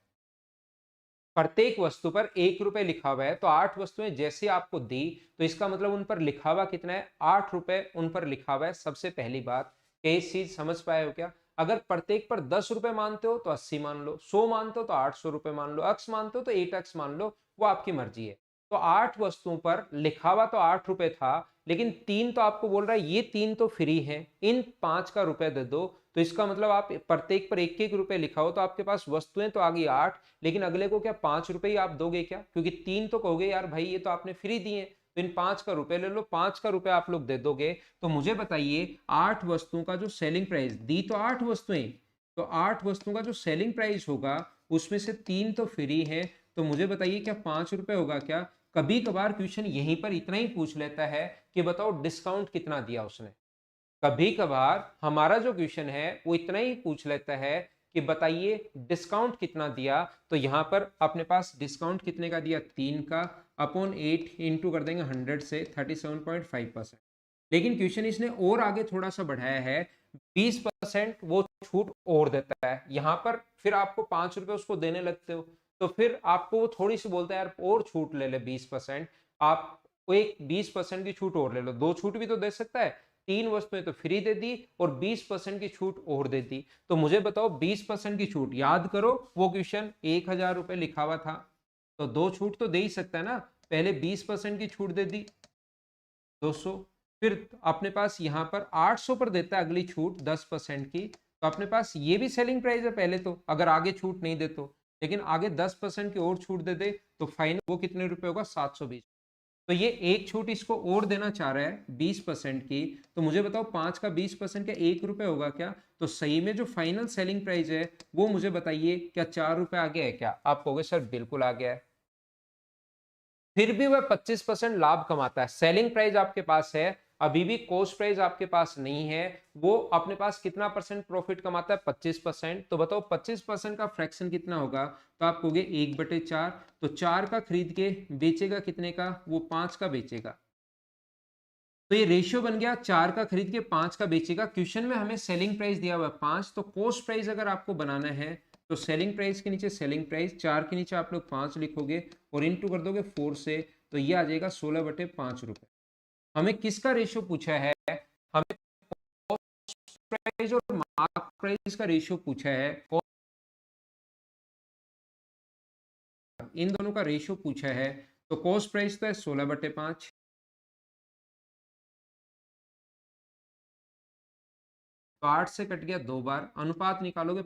प्रत्येक वस्तु पर 1 रुपए लिखा हुआ है, तो 8 वस्तुएं जैसे आपको दी तो इसका मतलब उन पर लिखा हुआ कितना है, 8 रुपए उन पर लिखा हुआ है। सबसे पहली बात, ये चीज समझ पाए हो क्या? अगर प्रत्येक पर 10 रुपए मानते हो तो 80 मान लो, 100 मानते हो तो 800 रुपए मान लो, x मानते हो तो 8x मान लो, वो आपकी मर्जी है। तो 8 वस्तुओं पर लिखा हुआ तो 8 रुपए था, लेकिन 3 तो आपको बोल रहा है ये 3 तो फ्री है, इन 5 का रुपए दे दो। तो इसका मतलब आप प्रत्येक पर 1-1 रुपए लिखा हो तो आपके पास वस्तुएं तो आ गई 8, लेकिन अगले को क्या 5 रुपए ही आप दोगे क्या? क्योंकि 3 तो कहोगे यार भाई ये तो आपने फ्री दिए, तो इन 5 का रुपए ले लो, 5 का रुपए आप लोग दे दोगे। तो मुझे बताइए 8 वस्तुओं का जो सेलिंग प्राइस दी, तो 8 वस्तुएं, तो 8 वस्तुओं का जो सेलिंग प्राइस होगा उसमें से 3 तो फ्री है, तो मुझे बताइए क्या 5 रुपए होगा क्या? कभी कभार क्वेश्चन यहीं पर इतना ही पूछ लेता है कि बताओ डिस्काउंट कितना दिया उसने। कभी कभार हमारा जो क्वेश्चन है वो इतना ही पूछ लेता है कि बताइए डिस्काउंट कितना दिया। तो यहां पर अपने पास डिस्काउंट कितने का दिया, 3 का, अपॉन 8 इंटू कर देंगे 100 से, 37.5%। लेकिन क्वेश्चन इसने और आगे थोड़ा सा बढ़ाया है, 20% वो छूट और देता है। यहां पर फिर आपको 5 रुपए उसको देने लगते हो, तो फिर आपको वो थोड़ी सी बोलता है यार और छूट ले ले 20%, आप एक 20% की छूट और ले लो, दो छूट भी तो दे सकता है। 3 वस्तुएं तो फ्री दे दी और 20% की छूट और दे दी। तो मुझे बताओ 20% की छूट, याद करो वो क्वेश्चन 1000 रुपए लिखा हुआ था, तो दो छूट तो दे ही सकता है ना। पहले 20% की छूट दे दी 200, फिर अपने पास यहाँ पर 800 पर देता है अगली छूट 10% की, तो अपने पास ये भी सेलिंग प्राइस है पहले तो, अगर आगे छूट नहीं दे तो। लेकिन आगे 10% की और छूट दे दे तो फाइनल वो कितने रुपए होगा, 720। तो ये एक छूट इसको और देना चाह रहा है 20% की, तो मुझे बताओ 5 का 20% का 1 रुपए होगा क्या? तो सही में जो फाइनल सेलिंग प्राइस है वो मुझे बताइए, क्या 4 रुपए आ गया है क्या? आप कहोगे सर बिल्कुल आ गया है। फिर भी वह 25% लाभ कमाता है। सेलिंग प्राइस आपके पास है, अभी भी कॉस्ट प्राइस आपके पास नहीं है, वो अपने पास कितना परसेंट प्रॉफिट कमाता है, 25%। तो बताओ 25% का फ्रैक्शन कितना होगा? तो आप कहोगे 1/4। तो 4 का खरीद के बेचेगा कितने का, वो 5 का बेचेगा। तो ये रेशियो बन गया, 4 का खरीद के 5 का बेचेगा। क्वेश्चन में हमें सेलिंग प्राइस दिया हुआ है 5, तो कॉस्ट प्राइस अगर आपको बनाना है तो सेलिंग प्राइस के नीचे सेलिंग प्राइस, 4 के नीचे आप लोग 5 लिखोगे और इनटू कर दोगे 4 से, तो ये आ जाएगा 16/5 रुपए। हमें किसका रेशियो पूछा है? हमें कॉस्ट प्राइस और मार्क प्राइस का रेशियो पूछा है, इन दोनों का रेशियो पूछा है। तो कॉस्ट प्राइस तो है 16/5, तो 8 से कट गया 2 बार, अनुपात निकालोगे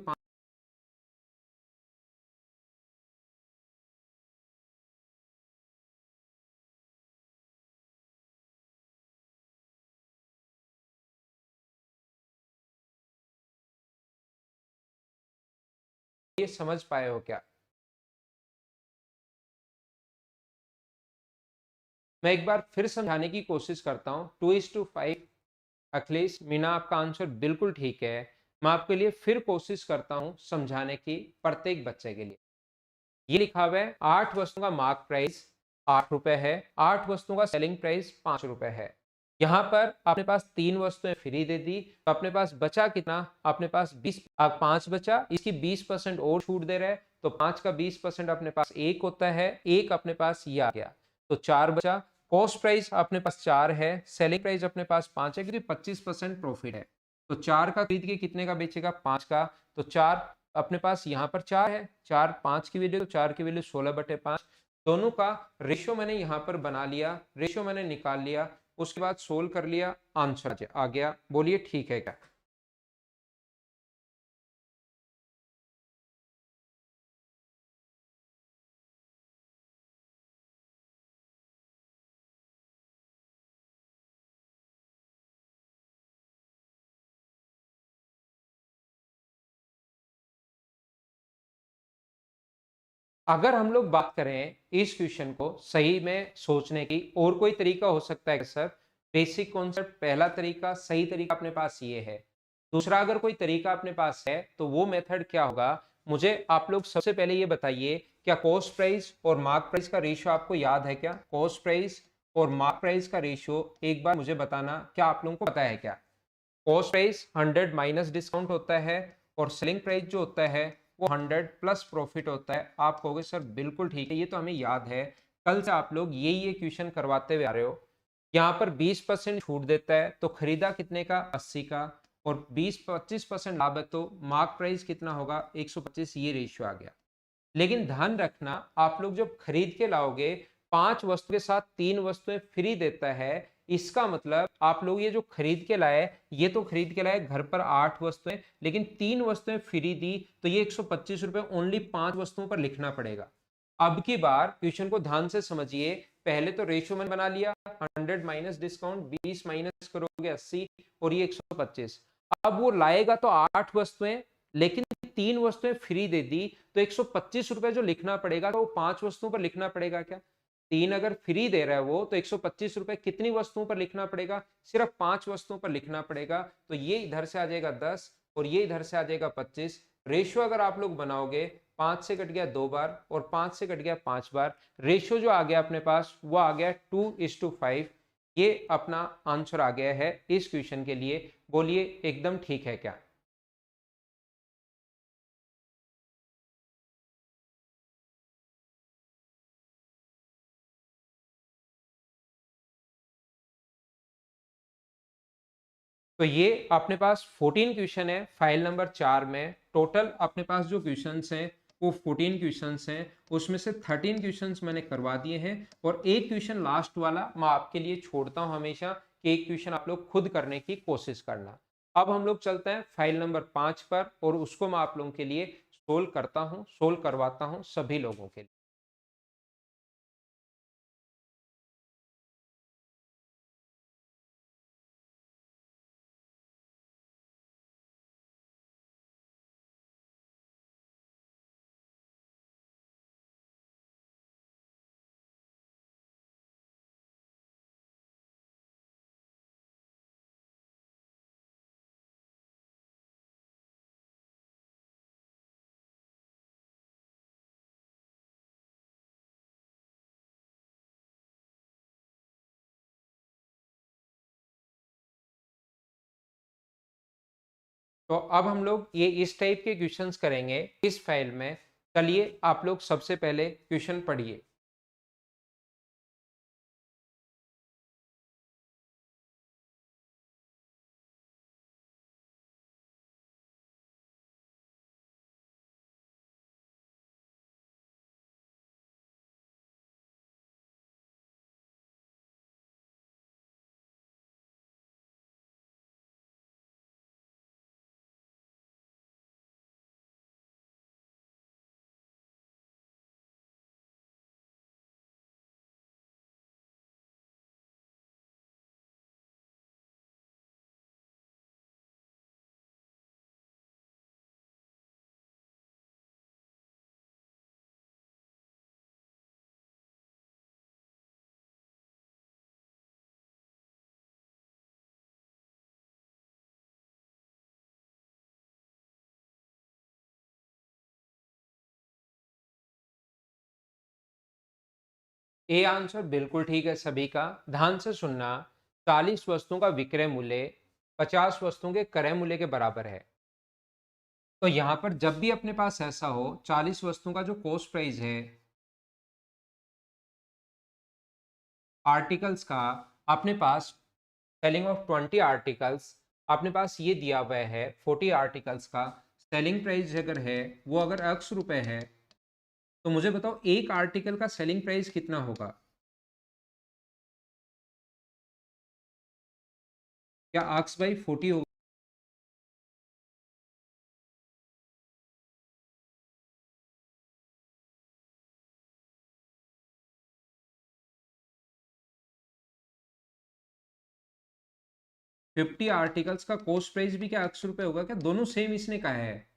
ये समझ पाए हो क्या? मैं एक बार फिर समझाने की कोशिश करता हूँ। 2:5, अखिलेश मीना आपका आंसर बिल्कुल ठीक है। मैं आपके लिए फिर कोशिश करता हूँ समझाने की, प्रत्येक बच्चे के लिए। ये लिखा हुआ है 8 वस्तुओं का मार्क प्राइस 8 रुपए है, 8 वस्तुओं का सेलिंग प्राइस 5 रुपए है। यहाँ पर अपने पास 3 वस्तुएं फ्री दे दी, तो अपने पास बचा कितना, अपने पास 5 बचा, इसकी 20% और छूट दे रहे हैं, तो 5 का 20% अपने पास 1 होता है, 1 अपने पास ये आ गया, तो 4 बचा। कॉस्ट प्राइस अपने पास 4 है, सेलिंग प्राइस अपने पास 5 है, क्योंकि 25% प्रॉफिट है। तो 4 का खरीद के कितने का बेचेगा, 5 का। तो 4 अपने पास यहाँ पर 4 है, 4 5 की वैल्यू, तो 4 की वैल्यू 16/5। दोनों का रेशियो मैंने यहाँ पर बना लिया, रेशियो मैंने निकाल लिया, उसके बाद सोल्व कर लिया, आंसर आ गया। बोलिए ठीक है क्या? अगर हम लोग बात करें इस क्वेश्चन को सही में सोचने की, और कोई तरीका हो सकता है सर? बेसिक कॉन्सेप्ट पहला तरीका, सही तरीका अपने पास ये है। दूसरा अगर कोई तरीका अपने पास है तो वो मेथड क्या होगा? मुझे आप लोग सबसे पहले ये बताइए, क्या कॉस्ट प्राइस और मार्क प्राइस का रेशियो आपको याद है क्या? कॉस्ट प्राइस और मार्क प्राइस का रेशियो एक बार मुझे बताना, क्या आप लोगों को पता है क्या? कॉस्ट प्राइस 100 माइनस डिस्काउंट होता है और सेलिंग प्राइस जो होता है वो 100 प्लस प्रॉफिट होता है। आप कहोगे सर बिल्कुल ठीक है, ये तो हमें याद है, कल से आप लोग ये क्वेश्चन करवाते हुए आ रहे हो। यहाँ पर 20% छूट देता है तो खरीदा कितने का? 80 का। और 20-25% लाभ है तो मार्क प्राइस कितना होगा? 125। ये रेशियो आ गया। लेकिन ध्यान रखना, आप लोग जब खरीद के लाओगे, 5 वस्तु के साथ 3 वस्तुएं फ्री देता है। इसका मतलब आप लोग ये जो खरीद के लाए, ये तो खरीद के लाए घर पर 8 वस्तुएं, लेकिन 3 वस्तुएं फ्री दी, तो ये 125 रुपए ओनली 5 वस्तुओं पर लिखना पड़ेगा। अब की बार क्वेश्चन को ध्यान से समझिए। पहले तो रेशियो मैंने बना लिया, 100 माइनस डिस्काउंट, 20 माइनस करोगे 80 और ये 125। अब वो लाएगा तो 8 वस्तुएं, लेकिन 3 वस्तुएं फ्री दे दी, तो 125 रुपए जो लिखना पड़ेगा, तो वो 5 वस्तुओं पर लिखना पड़ेगा क्या? 3 अगर फ्री दे रहा है वो, तो 125 रुपए कितनी वस्तुओं पर लिखना पड़ेगा? सिर्फ 5 वस्तुओं पर लिखना पड़ेगा। तो ये इधर से आ जाएगा 10 और ये इधर से आ जाएगा 25। रेशियो अगर आप लोग बनाओगे, 5 से कट गया 2 बार और 5 से कट गया 5 बार। रेशियो जो आ गया अपने पास वो आ गया 2:5। ये अपना आंसर आ गया है इस क्वेश्चन के लिए। बोलिए एकदम ठीक है क्या? तो ये अपने पास 14 क्वेश्चन है फाइल नंबर 4 में। टोटल अपने पास जो क्वेश्चंस हैं वो 14 क्वेश्चंस हैं। उसमें से 13 क्वेश्चंस मैंने करवा दिए हैं और एक क्वेश्चन लास्ट वाला मैं आपके लिए छोड़ता हूं हमेशा, कि एक क्वेश्चन आप लोग खुद करने की कोशिश करना। अब हम लोग चलते हैं फाइल नंबर 5 पर और उसको मैं आप लोगों के लिए सोल्व करता हूं, सोल्व करवाता हूं सभी लोगों के लिए। तो अब हम लोग ये इस टाइप के क्वेश्चंस करेंगे इस फाइल में। चलिए आप लोग सबसे पहले क्वेश्चन पढ़िए। ए आंसर बिल्कुल ठीक है सभी का। ध्यान से सुनना, 40 वस्तुओं का विक्रय मूल्य 50 वस्तुओं के क्रय मूल्य के बराबर है। तो यहाँ पर जब भी अपने पास ऐसा हो, 40 वस्तुओं का जो कॉस्ट प्राइस है आर्टिकल्स का, अपने पास सेलिंग ऑफ 20 आर्टिकल्स, अपने पास ये दिया हुआ है 40 आर्टिकल्स का सेलिंग प्राइस अगर है वो अगर ₹X है, तो मुझे बताओ एक आर्टिकल का सेलिंग प्राइस कितना होगा? क्या X बाई 40 होगा? 50 आर्टिकल्स का कॉस्ट प्राइस भी क्या ₹X होगा क्या? दोनों सेम इसने कहा है।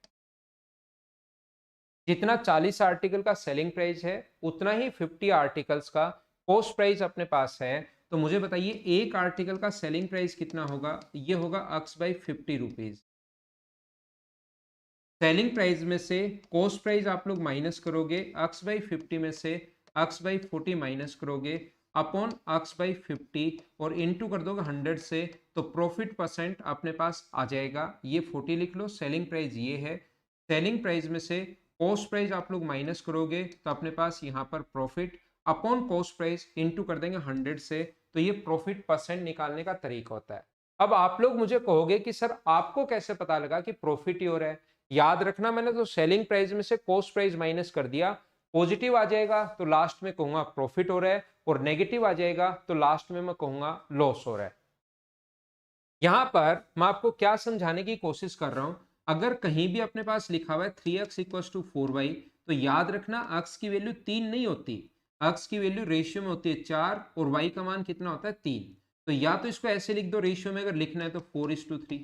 जितना 40 आर्टिकल का सेलिंग प्राइस है उतना ही 50 आर्टिकल्स का कॉस्ट प्राइस अपने पास है। तो मुझे बताइए एक आर्टिकल का सेलिंग प्राइस कितना होगा? ये होगा अक्स बाई 50 रुपीज। सेलिंग प्राइस में से कॉस्ट प्राइस आप लोग माइनस करोगे, अक्स बाई 50 में से अक्स बाई 40 माइनस करोगे अपॉन अक्स बाई 50 और इनटू कर दोगे 100 से, तो प्रॉफिट परसेंट अपने पास आ जाएगा। ये 40 लिख लो, सेलिंग प्राइस ये है। सेलिंग प्राइस में से कॉस्ट प्राइस आप लोग माइनस करोगे तो अपने पास यहाँ पर profit upon cost price into कर देंगे 100 से, तो ये प्रॉफिट परसेंट निकालने का तरीका होता है। अब आप लोग मुझे कहोगे कि सर आपको कैसे पता लगा कि प्रॉफिट ही हो रहा है? याद रखना, मैंने तो सेलिंग प्राइस में से कॉस्ट प्राइस माइनस कर दिया। पॉजिटिव आ जाएगा तो लास्ट में कहूंगा प्रॉफिट हो रहा है, और नेगेटिव आ जाएगा तो लास्ट में मैं कहूंगा लॉस हो रहा है। यहां पर मैं आपको क्या समझाने की कोशिश कर रहा हूं, अगर कहीं भी अपने पास लिखा हुआ है 3x इक्वल टू 4y, तो याद रखना अक्स की वैल्यू 3 नहीं होती, अक्स की वैल्यू रेशियो में होती है 4 और y का मान कितना होता है 3। तो या तो इसको ऐसे लिख दो, रेशियो में अगर लिखना है तो 4:3।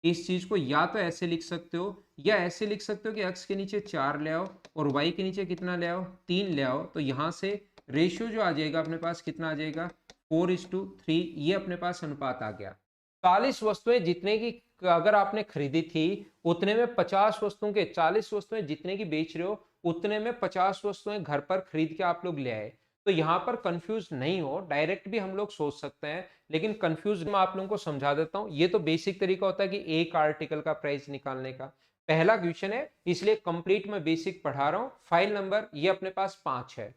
इस चीज को या तो ऐसे लिख सकते हो या ऐसे लिख सकते हो कि x के नीचे 4 ले आओ और y के नीचे कितना ले आओ, 3 ले आओ। तो यहां से रेशियो जो आ जाएगा अपने पास कितना आ जाएगा, 4:3। ये अपने पास अनुपात आ गया। 40 वस्तुएं जितने की अगर आपने खरीदी थी उतने में 50 वस्तुओं के 40 वस्तुएं जितने की बेच रहे हो उतने में 50 वस्तुएं घर पर खरीद के आप लोग ले आए। तो यहां पर कंफ्यूज नहीं हो, डायरेक्ट भी हम लोग सोच सकते हैं, लेकिन कंफ्यूज मैं आप लोगों को समझा देता हूं। ये तो बेसिक तरीका होता है कि एक आर्टिकल का प्राइस निकालने का। पहला क्वेश्चन है इसलिए कंप्लीट मैं बेसिक पढ़ा रहा हूं। फाइल नंबर ये अपने पास 5 है।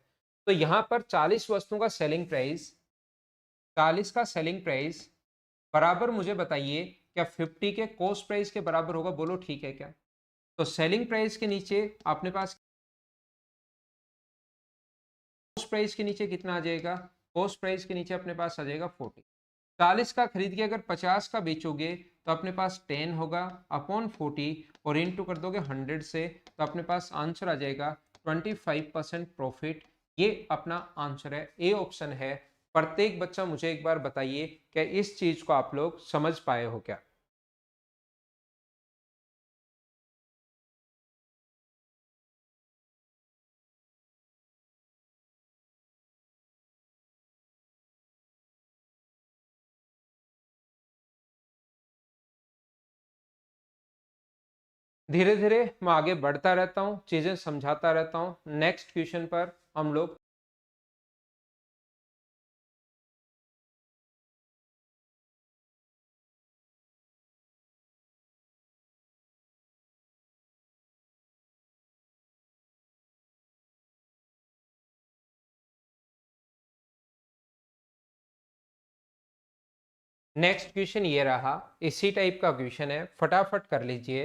तो यहां पर 40 वस्तुओं का सेलिंग प्राइस, 40 का सेलिंग प्राइस बराबर मुझे बताइए क्या 50 के कॉस्ट प्राइस के बराबर होगा? बोलो ठीक है क्या? तो सेलिंग प्राइस के नीचे अपने पास कॉस्ट प्राइस के नीचे कितना आ जाएगा? कॉस्ट प्राइस के नीचे अपने पास आ जाएगा 40। 40 का खरीद के अगर 50 का बेचोगे तो अपने पास 10 होगा अपॉन 40 और इनटू कर दोगे 100 से, तो अपने पास आंसर आ जाएगा 25% प्रॉफिट। ये अपना आंसर है, ए ऑप्शन है। प्रत्येक बच्चा मुझे एक बार बताइए क्या इस चीज को आप लोग समझ पाए हो क्या? धीरे धीरे मैं आगे बढ़ता रहता हूँ, चीजें समझाता रहता हूँ। नेक्स्ट क्वेश्चन पर हम लोग नेक्स्ट क्वेश्चन ये रहा, इसी टाइप का क्वेश्चन है, फटाफट कर लीजिए।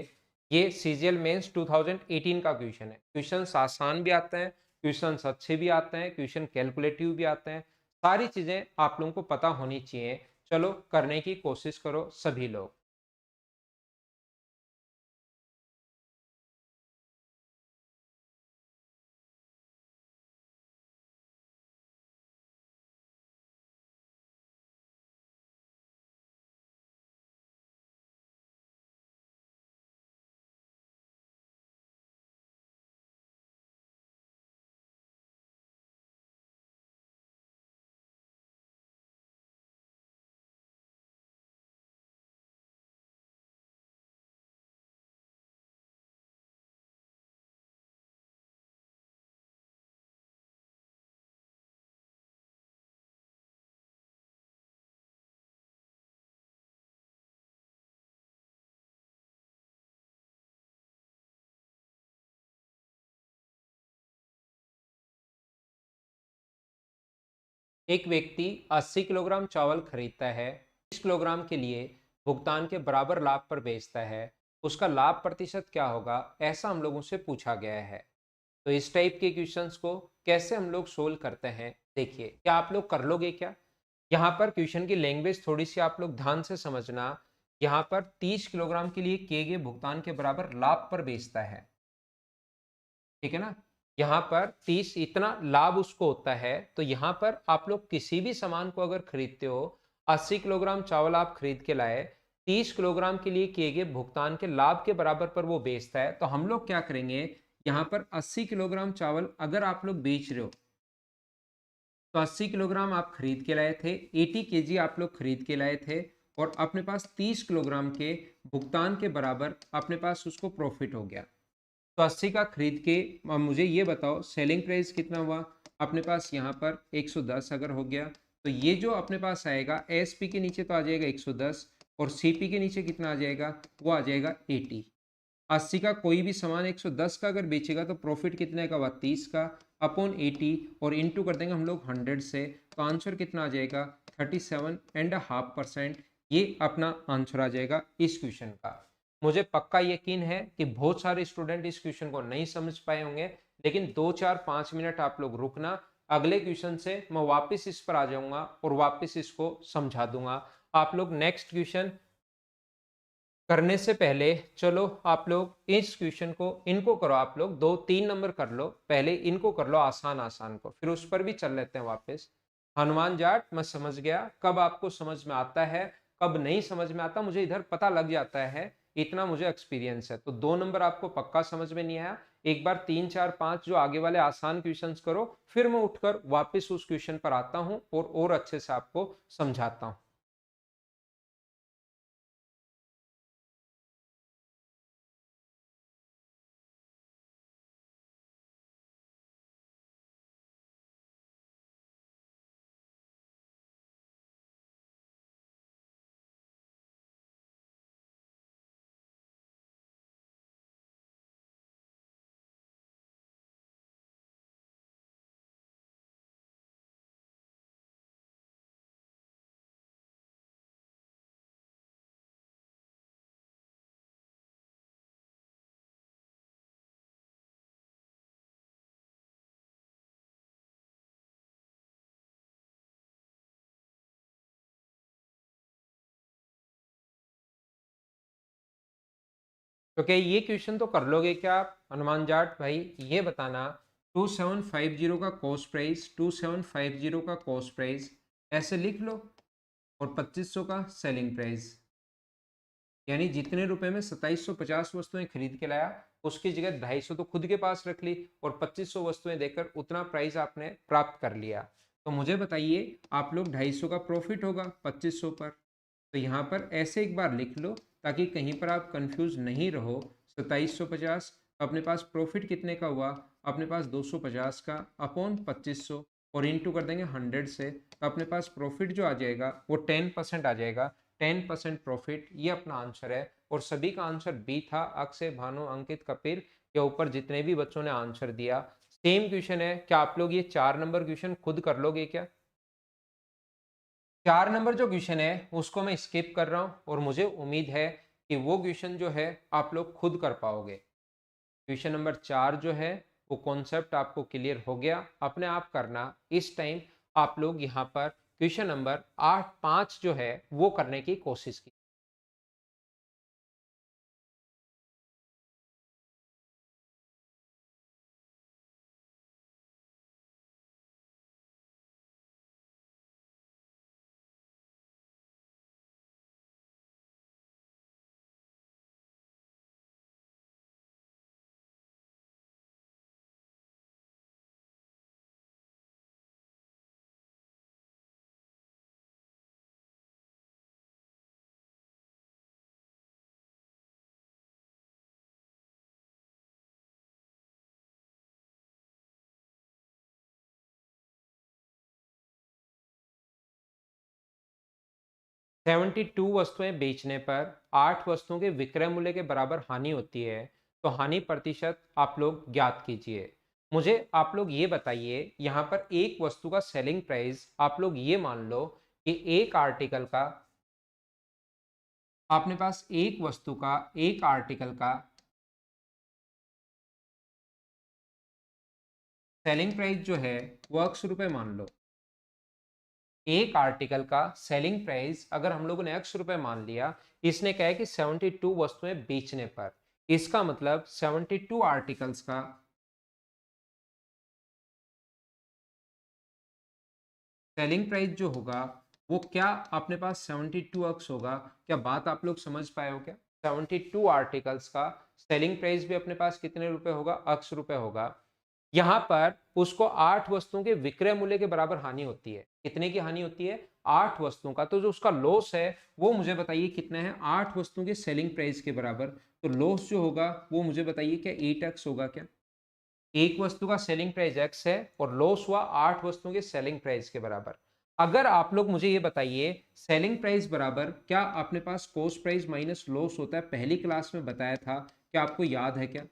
ये सीजीएल मेंस 2018 का क्वेश्चन है। क्वेश्चन आसान भी आते हैं, क्वेश्चन अच्छे भी आते हैं, क्वेश्चन कैलकुलेटिव भी आते हैं। सारी चीजें आप लोगों को पता होनी चाहिए। चलो करने की कोशिश करो सभी लोग। एक व्यक्ति 80 किलोग्राम चावल खरीदता है, 20 किलोग्राम के लिए भुगतान के बराबर लाभ पर बेचता है, उसका लाभ प्रतिशत क्या होगा? ऐसा हम लोगों से पूछा गया है। तो इस टाइप के क्वेश्चंस को कैसे हम लोग सोल्व करते हैं, देखिए क्या आप लोग कर लोगे क्या? यहाँ पर क्वेश्चन की लैंग्वेज थोड़ी सी आप लोग ध्यान से समझना। यहाँ पर 30 किलोग्राम के लिए किए गए भुगतान के बराबर लाभ पर बेचता है, ठीक है ना? यहाँ पर 30 इतना लाभ उसको होता है। तो यहाँ पर आप लोग किसी भी सामान को अगर खरीदते हो, 80 किलोग्राम चावल आप खरीद के लाए, 30 किलोग्राम के लिए किए गए भुगतान के लाभ के बराबर पर वो बेचता है, तो हम लोग क्या करेंगे, यहाँ पर 80 किलोग्राम चावल अगर आप लोग बेच रहे हो तो 80 किलोग्राम आप खरीद के लाए थे, 80 केजी आप लोग खरीद के लाए थे और अपने पास 30 किलोग्राम के भुगतान के बराबर अपने पास उसको प्रॉफिट हो गया। तो 80 का खरीद के मुझे ये बताओ सेलिंग प्राइस कितना हुआ। अपने पास यहाँ पर 110 अगर हो गया तो ये जो अपने पास आएगा एसपी के नीचे तो आ जाएगा 110 और सीपी के नीचे कितना आ जाएगा, वो आ जाएगा 80। 80 का कोई भी सामान 110 का अगर बेचेगा तो प्रॉफिट कितने का हुआ, 30 का अपॉन 80 और इनटू कर देंगे हम लोग 100 से, तो आंसर कितना आ जाएगा 37.5%। ये अपना आंसर आ जाएगा इस क्वेश्चन का। मुझे पक्का यकीन है कि बहुत सारे स्टूडेंट इस क्वेश्चन को नहीं समझ पाए होंगे, लेकिन 2-4-5 मिनट आप लोग रुकना, अगले क्वेश्चन से मैं वापस इस पर आ जाऊंगा और वापस इसको समझा दूंगा। आप लोग नेक्स्ट क्वेश्चन करने से पहले चलो आप लोग इस क्वेश्चन को इनको करो, आप लोग 2-3 नंबर कर लो, पहले इनको कर लो आसान आसान को, फिर उस पर भी चल लेते हैं वापस। हनुमान जाट मैं समझ गया, कब आपको समझ में आता है कब नहीं समझ में आता मुझे इधर पता लग जाता है, इतना मुझे एक्सपीरियंस है। तो 2 नंबर आपको पक्का समझ में नहीं आया, एक बार 3-4-5 जो आगे वाले आसान क्वेश्चंस करो, फिर मैं उठकर वापस उस क्वेश्चन पर आता हूं और अच्छे से आपको समझाता हूं। तो क्या ये क्वेश्चन तो कर लोगे क्या आप हनुमान जाट भाई, ये बताना 2750 का कॉस्ट प्राइस, 2750 का कॉस्ट प्राइस ऐसे लिख लो और 2500 का सेलिंग प्राइस, यानी जितने रुपए में 2750 वस्तुएं खरीद के लाया उसकी जगह 250 तो खुद के पास रख ली और 2500 वस्तुएं देकर उतना प्राइस आपने प्राप्त कर लिया। तो मुझे बताइए आप लोग 250 का प्रॉफिट होगा 2500 पर, तो यहाँ पर ऐसे एक बार लिख लो ताकि कहीं पर आप कंफ्यूज नहीं रहो। 2750 अपने पास प्रॉफिट कितने का हुआ, अपने पास 250 का अपॉन 2500 और इनटू कर देंगे 100 से, तो अपने पास प्रॉफिट जो आ जाएगा वो 10% आ जाएगा। 10% प्रॉफिट, ये अपना आंसर है और सभी का आंसर बी था। अक्षय, भानु, अंकित, कपिल के ऊपर जितने भी बच्चों ने आंसर दिया सेम क्वेश्चन है। क्या आप लोग ये 4 नंबर क्वेश्चन खुद कर लोगे क्या? 4 नंबर जो क्वेश्चन है उसको मैं स्किप कर रहा हूं और मुझे उम्मीद है कि वो क्वेश्चन जो है आप लोग खुद कर पाओगे। क्वेश्चन नंबर 4 जो है वो कॉन्सेप्ट आपको क्लियर हो गया, अपने आप करना। इस टाइम आप लोग यहाँ पर क्वेश्चन नंबर 8-5 जो है वो करने की कोशिश की। सेवेंटी टू वस्तुएं बेचने पर 8 वस्तुओं के विक्रय मूल्य के बराबर हानि होती है, तो हानि प्रतिशत आप लोग ज्ञात कीजिए। मुझे आप लोग ये बताइए यहाँ पर एक वस्तु का सेलिंग प्राइस आप लोग ये मान लो कि एक आर्टिकल का, आपने पास एक वस्तु का एक आर्टिकल का सेलिंग प्राइस जो है वो ₹100 मान लो। एक आर्टिकल का सेलिंग प्राइस अगर हम लोगों ने ₹100 मान लिया, इसने कहा है कि 72 वस्तुएं बेचने पर, इसका मतलब 72 आर्टिकल्स का सेलिंग प्राइस जो होगा वो क्या अपने पास 72x होगा। क्या बात आप लोग समझ पाए हो क्या? 72 आर्टिकल्स का सेलिंग प्राइस भी अपने पास कितने रुपए होगा, अक्स रुपए होगा। यहाँ पर उसको 8 वस्तुओं के विक्रय मूल्य के बराबर हानि होती है। कितने की हानि होती है, 8 वस्तुओं का। तो जो उसका लॉस है वो मुझे बताइए कितना है, 8 वस्तुओं के सेलिंग प्राइस के बराबर। तो लॉस जो होगा वो मुझे बताइए क्या 8x होगा क्या। एक वस्तु का सेलिंग प्राइस x है और लॉस हुआ 8 वस्तुओं के सेलिंग प्राइस के बराबर। अगर आप लोग मुझे ये बताइए सेलिंग प्राइस बराबर क्या अपने पास कॉस्ट प्राइस माइनस लॉस होता है, पहली क्लास में बताया था, क्या आपको याद है क्या।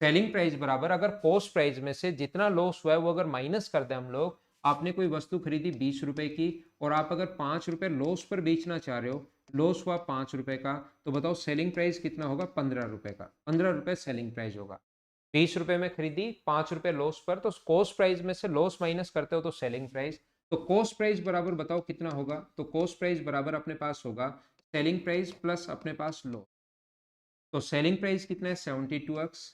सेलिंग प्राइस बराबर अगर कॉस्ट प्राइस में से जितना लॉस हुआ है वो अगर माइनस कर दे हम लोग, आपने कोई वस्तु खरीदी 20 रुपए की और आप अगर 5 रुपए लॉस पर बेचना चाह रहे हो, लॉस हुआ 5 रुपए का, तो बताओ सेलिंग प्राइस कितना होगा, 15 रुपए का। 15 रुपए सेलिंग प्राइस होगा। 20 रुपए में खरीदी, 5 रुपए लॉस पर, तो कॉस्ट प्राइस में से लॉस माइनस करते हो तो सेलिंग प्राइस। तो कॉस्ट प्राइस बराबर बताओ कितना होगा, तो कॉस्ट प्राइस बराबर अपने पास होगा सेलिंग प्राइस प्लस अपने पास लॉस। तो सेलिंग प्राइस कितना है 72x,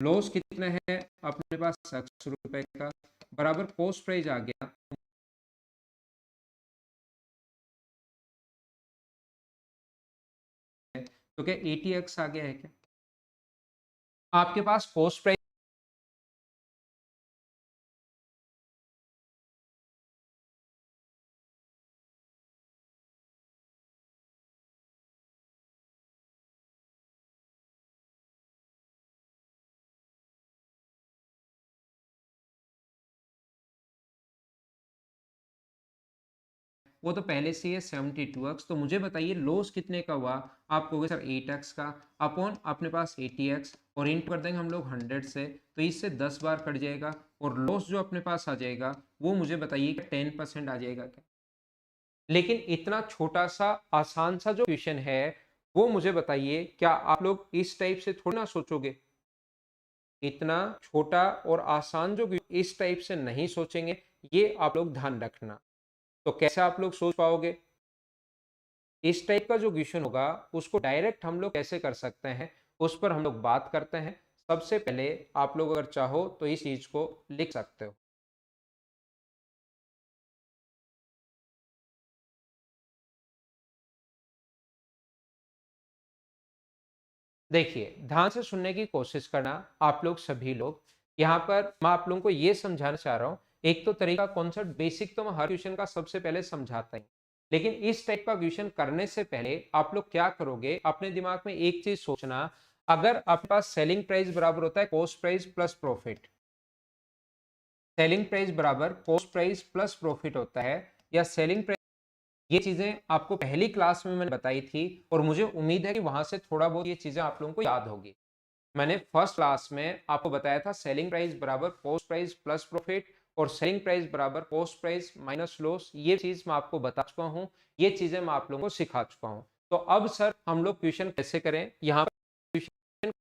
लॉस कितना है अपने पास 100 रुपए का, बराबर कॉस्ट प्राइस आ गया, तो क्या 80x आ गया है क्या। आपके पास कॉस्ट प्राइस, वो तो पहले से है 72x। तो मुझे बताइए लॉस कितने का हुआ, आप कहोगे सर 8x का, अपॉन अपने पास 80x और इंटू कर देंगे हम लोग 100 से, तो इससे 10 बार कट जाएगा और लॉस जो अपने पास आ जाएगा वो मुझे बताइए 10% आ जाएगा क्या। लेकिन इतना छोटा सा आसान सा जो क्वेश्चन है वो मुझे बताइए क्या आप लोग इस टाइप से थोड़ी ना सोचोगे। इतना छोटा और आसान जो इस टाइप से नहीं सोचेंगे, ये आप लोग ध्यान रखना। तो कैसे आप लोग सोच पाओगे, इस टाइप का जो क्वेश्चन होगा उसको डायरेक्ट हम लोग कैसे कर सकते हैं, उस पर हम लोग बात करते हैं। सबसे पहले आप लोग अगर चाहो तो इस चीज को लिख सकते हो। देखिए ध्यान से सुनने की कोशिश करना आप लोग सभी लोग। यहाँ पर मैं आप लोगों को ये समझाना चाह रहा हूँ, एक तो तरीका कॉन्सेप्ट बेसिक तो मैं हर क्वेश्चन का सबसे पहले समझाता ही, लेकिन इस टाइप का क्वेश्चन करने से पहले आप लोग क्या करोगे, अपने दिमाग में एक चीज सोचना। अगर आपके पास सेलिंग प्राइस बराबर होता है cost price plus profit, selling price बराबर कॉस्ट प्राइस प्लस प्रॉफिट होता है, या सेलिंग प्राइस, ये चीजें आपको पहली क्लास में मैंने बताई थी और मुझे उम्मीद है कि वहां से थोड़ा बहुत ये चीजें आप लोगों को याद होगी। मैंने फर्स्ट क्लास में आपको बताया था सेलिंग प्राइस बराबर कॉस्ट प्राइस प्लस प्रॉफिट और सेलिंग प्राइस बराबर कॉस्ट प्राइस माइनस लॉस। ये चीज मैं आपको बता चुका हूँ, ये चीजें मैं आप लोगों को सिखा चुका हूँ। तो अब सर हम लोग क्वेश्चन कैसे करें, यहाँ पर क्वेश्चन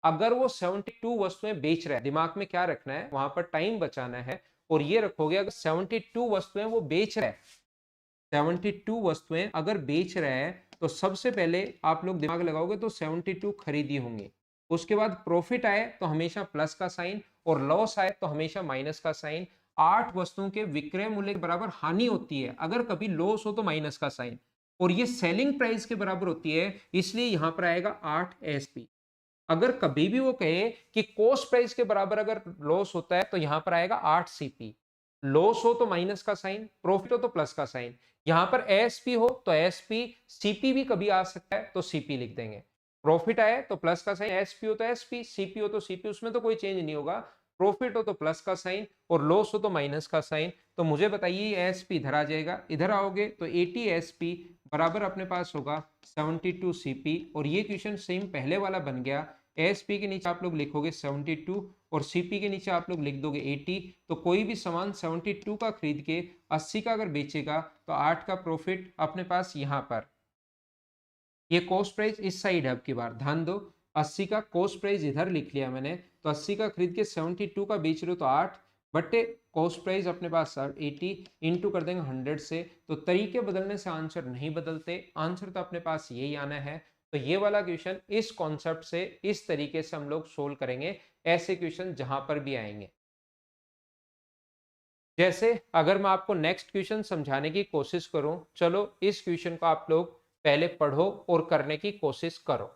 अगर वो 72 वस्तुएं बेच रहा है, दिमाग में क्या रखना है, वहां पर टाइम बचाना है और ये रखोगे अगर 72 वस्तुएं वो बेच रहा है, 72 वस्तुएं अगर बेच रहा है, तो सबसे पहले आप लोग दिमाग लगाओगे तो 72 खरीदी होंगी। उसके बाद प्रॉफिट आए तो हमेशा प्लस का साइन और लॉस आए तो हमेशा माइनस का साइन। 8 वस्तुओं के विक्रय मूल्य के बराबर हानि होती है, अगर कभी लॉस हो तो माइनस का साइन, और ये सेलिंग प्राइस के बराबर होती है, इसलिए यहां पर आएगा 8 एसपी। अगर कभी भी वो कहे कि कॉस्ट प्राइस के बराबर अगर लॉस होता है तो यहां पर आएगा 8 सीपी। लॉस हो तो माइनस का साइन, प्रॉफिट हो तो प्लस का साइन। यहां पर एसपी हो तो एसपी, सीपी भी कभी आ सकता है तो सीपी लिख देंगे। प्रॉफिट आए तो प्लस का साइन, एसपी हो तो एसपी, सीपी हो तो सीपी, उसमें तो कोई चेंज नहीं होगा। प्रॉफिट हो तो प्लस का साइन और लॉस हो तो माइनस का साइन। तो मुझे बताइए एसपी इधर आ जाएगा, इधर आओगे तो 80 एसपी बराबर अपने पास होगा 72 सीपी। और ये क्वेश्चन सेम पहले वाला बन गया। एसपी के नीचे आप लोग लिखोगे 72 और सीपी के नीचे आप लोग लिख दोगे 80। तो कोई भी सामान 72 का खरीद के 80 का अगर बेचेगा तो 8 का प्रॉफिट अपने पास यहाँ पर। ये कॉस्ट प्राइस इस साइड है, अब की बार ध्यान दो, 80 का कॉस्ट प्राइस इधर लिख लिया मैंने, तो 80 का खरीद के 72 का बेच रहे हो तो 8 बट्टे कॉस्ट प्राइस अपने पास सर 80 इंटू कर देंगे 100 से। तो तरीके बदलने से आंसर नहीं बदलते, आंसर तो अपने पास यही आना है। तो ये वाला क्वेश्चन इस कॉन्सेप्ट से इस तरीके से हम लोग सोल्व करेंगे, ऐसे क्वेश्चन जहां पर भी आएंगे। जैसे अगर मैं आपको नेक्स्ट क्वेश्चन समझाने की कोशिश करूं, चलो इस क्वेश्चन को आप लोग पहले पढ़ो और करने की कोशिश करो।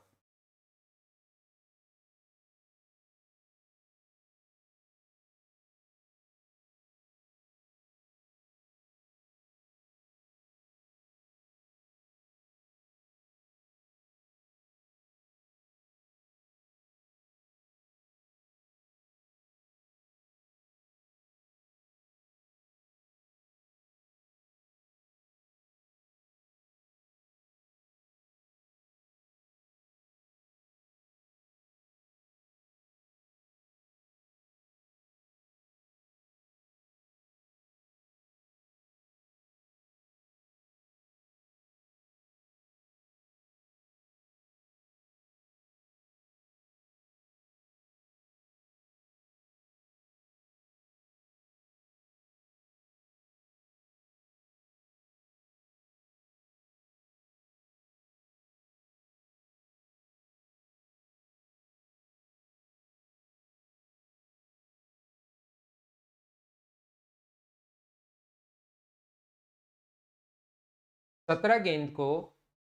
सत्रह गेंद को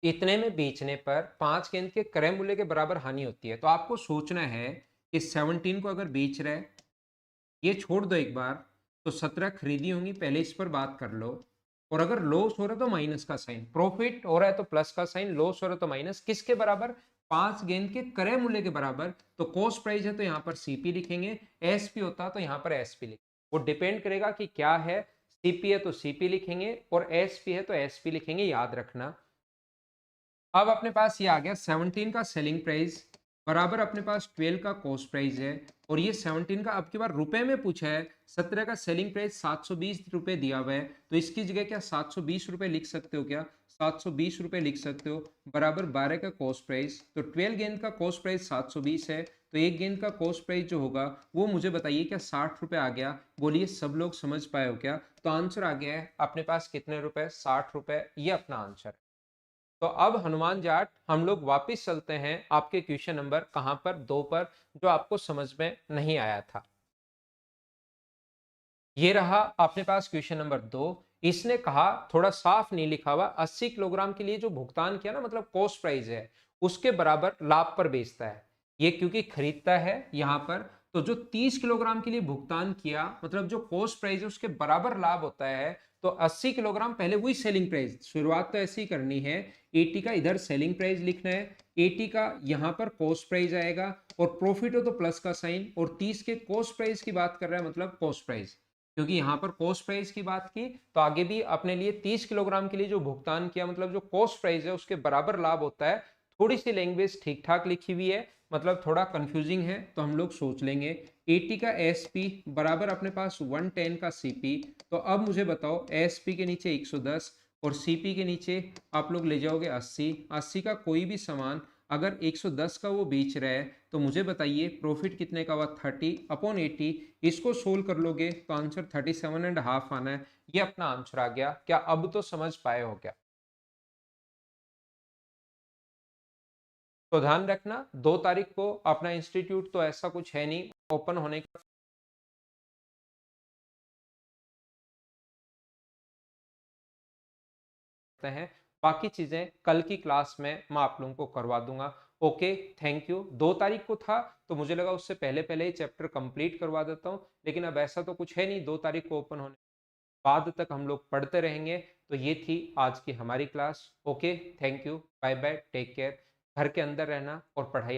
इतने में बेचने पर 5 गेंद के क्रय मूल्य के बराबर हानि होती है। तो आपको सोचना है कि 17 को अगर बेच रहे, ये छोड़ दो एक बार, तो 17 खरीदी होंगी, पहले इस पर बात कर लो। और अगर लॉस हो रहा है तो माइनस का साइन, प्रॉफिट हो रहा है तो प्लस का साइन, लॉस हो रहा है तो माइनस। किसके बराबर? 5 गेंद के क्रय मूल्य के बराबर। तो कॉस्ट प्राइस है तो यहाँ पर सीपी लिखेंगे, एसपी होता तो यहाँ पर एसपी लिखेंगे। वो डिपेंड करेगा कि क्या है, सीपी है तो सीपी लिखेंगे और एसपी है तो एसपी लिखेंगे, याद रखना। अब अपने पास ये आ गया 17 का सेलिंग प्राइस बराबर अपने पास 12 का कॉस्ट प्राइस है, और ये 17 का अब की बार रुपए में पूछा है। 17 का सेलिंग प्राइस 720 रुपए दिया हुआ है, तो इसकी जगह क्या 720 रुपए लिख सकते हो? क्या 720 रुपए लिख सकते हो, बराबर 12 का कॉस्ट प्राइस। तो 12 गेंद का कॉस्ट प्राइस 720 है, तो एक गेंद का कॉस्ट प्राइस जो होगा वो मुझे बताइए क्या 60 रुपए आ गया? बोलिए सब लोग समझ पाए हो क्या? तो आंसर आ गया है अपने पास कितने रुपए? 60 रुपए, ये अपना आंसर है। तो अब हनुमान जाट हम लोग वापस चलते हैं आपके क्वेश्चन नंबर कहां पर? 2 पर, जो आपको समझ में नहीं आया था। ये रहा अपने पास क्वेश्चन नंबर 2। इसने कहा, थोड़ा साफ नहीं लिखा हुआ, 80 किलोग्राम के लिए जो भुगतान किया ना, मतलब कॉस्ट प्राइस है, उसके बराबर लाभ पर बेचता है। ये क्योंकि खरीदता है यहां पर, तो जो 30 किलोग्राम के लिए भुगतान किया, मतलब जो कॉस्ट प्राइस है उसके बराबर लाभ होता है। तो 80 किलोग्राम पहले वही सेलिंग प्राइस, शुरुआत तो ऐसी ही करनी है। 80 का इधर सेलिंग प्राइस लिखना है, 80 का यहां पर कॉस्ट प्राइस आएगा, और प्रॉफिट हो तो प्लस का साइन, और 30 के कॉस्ट प्राइस की बात कर रहा है, मतलब कॉस्ट प्राइस, क्योंकि यहां पर कॉस्ट प्राइस की बात की, तो आगे भी अपने लिए 30 किलोग्राम के लिए जो भुगतान किया, मतलब जो कॉस्ट प्राइस है उसके बराबर लाभ होता है। थोड़ी सी लैंग्वेज ठीक ठाक लिखी हुई है, मतलब थोड़ा कंफ्यूजिंग है, तो हम लोग सोच लेंगे। 80 का एसपी बराबर अपने पास 110 का सीपी। तो अब मुझे बताओ, एसपी के नीचे 110 और सीपी के नीचे आप लोग ले जाओगे 80। 80 का कोई भी सामान अगर 110 का वो बेच रहा है, तो मुझे बताइए प्रॉफिट कितने का हुआ? 30 अपॉन 80। इसको सोल्व कर लोगे तो आंसर 37.5 आना है। ये अपना आंसर आ गया। क्या अब तो समझ पाए हो क्या? तो ध्यान रखना, 2 तारीख को अपना इंस्टीट्यूट तो ऐसा कुछ है नहीं ओपन होने का हैं। बाकी चीजें कल की क्लास में मैं आप लोगों को करवा दूंगा। Okay, thank you. 2 तारीख को था तो मुझे लगा उससे पहले पहले ही चैप्टर कंप्लीट करवा देता हूँ, लेकिन अब ऐसा तो कुछ है नहीं। 2 तारीख को ओपन होने बाद तक हम लोग पढ़ते रहेंगे। तो ये थी आज की हमारी class. Okay, thank you, bye bye, take care. घर के अंदर रहना और पढ़ाई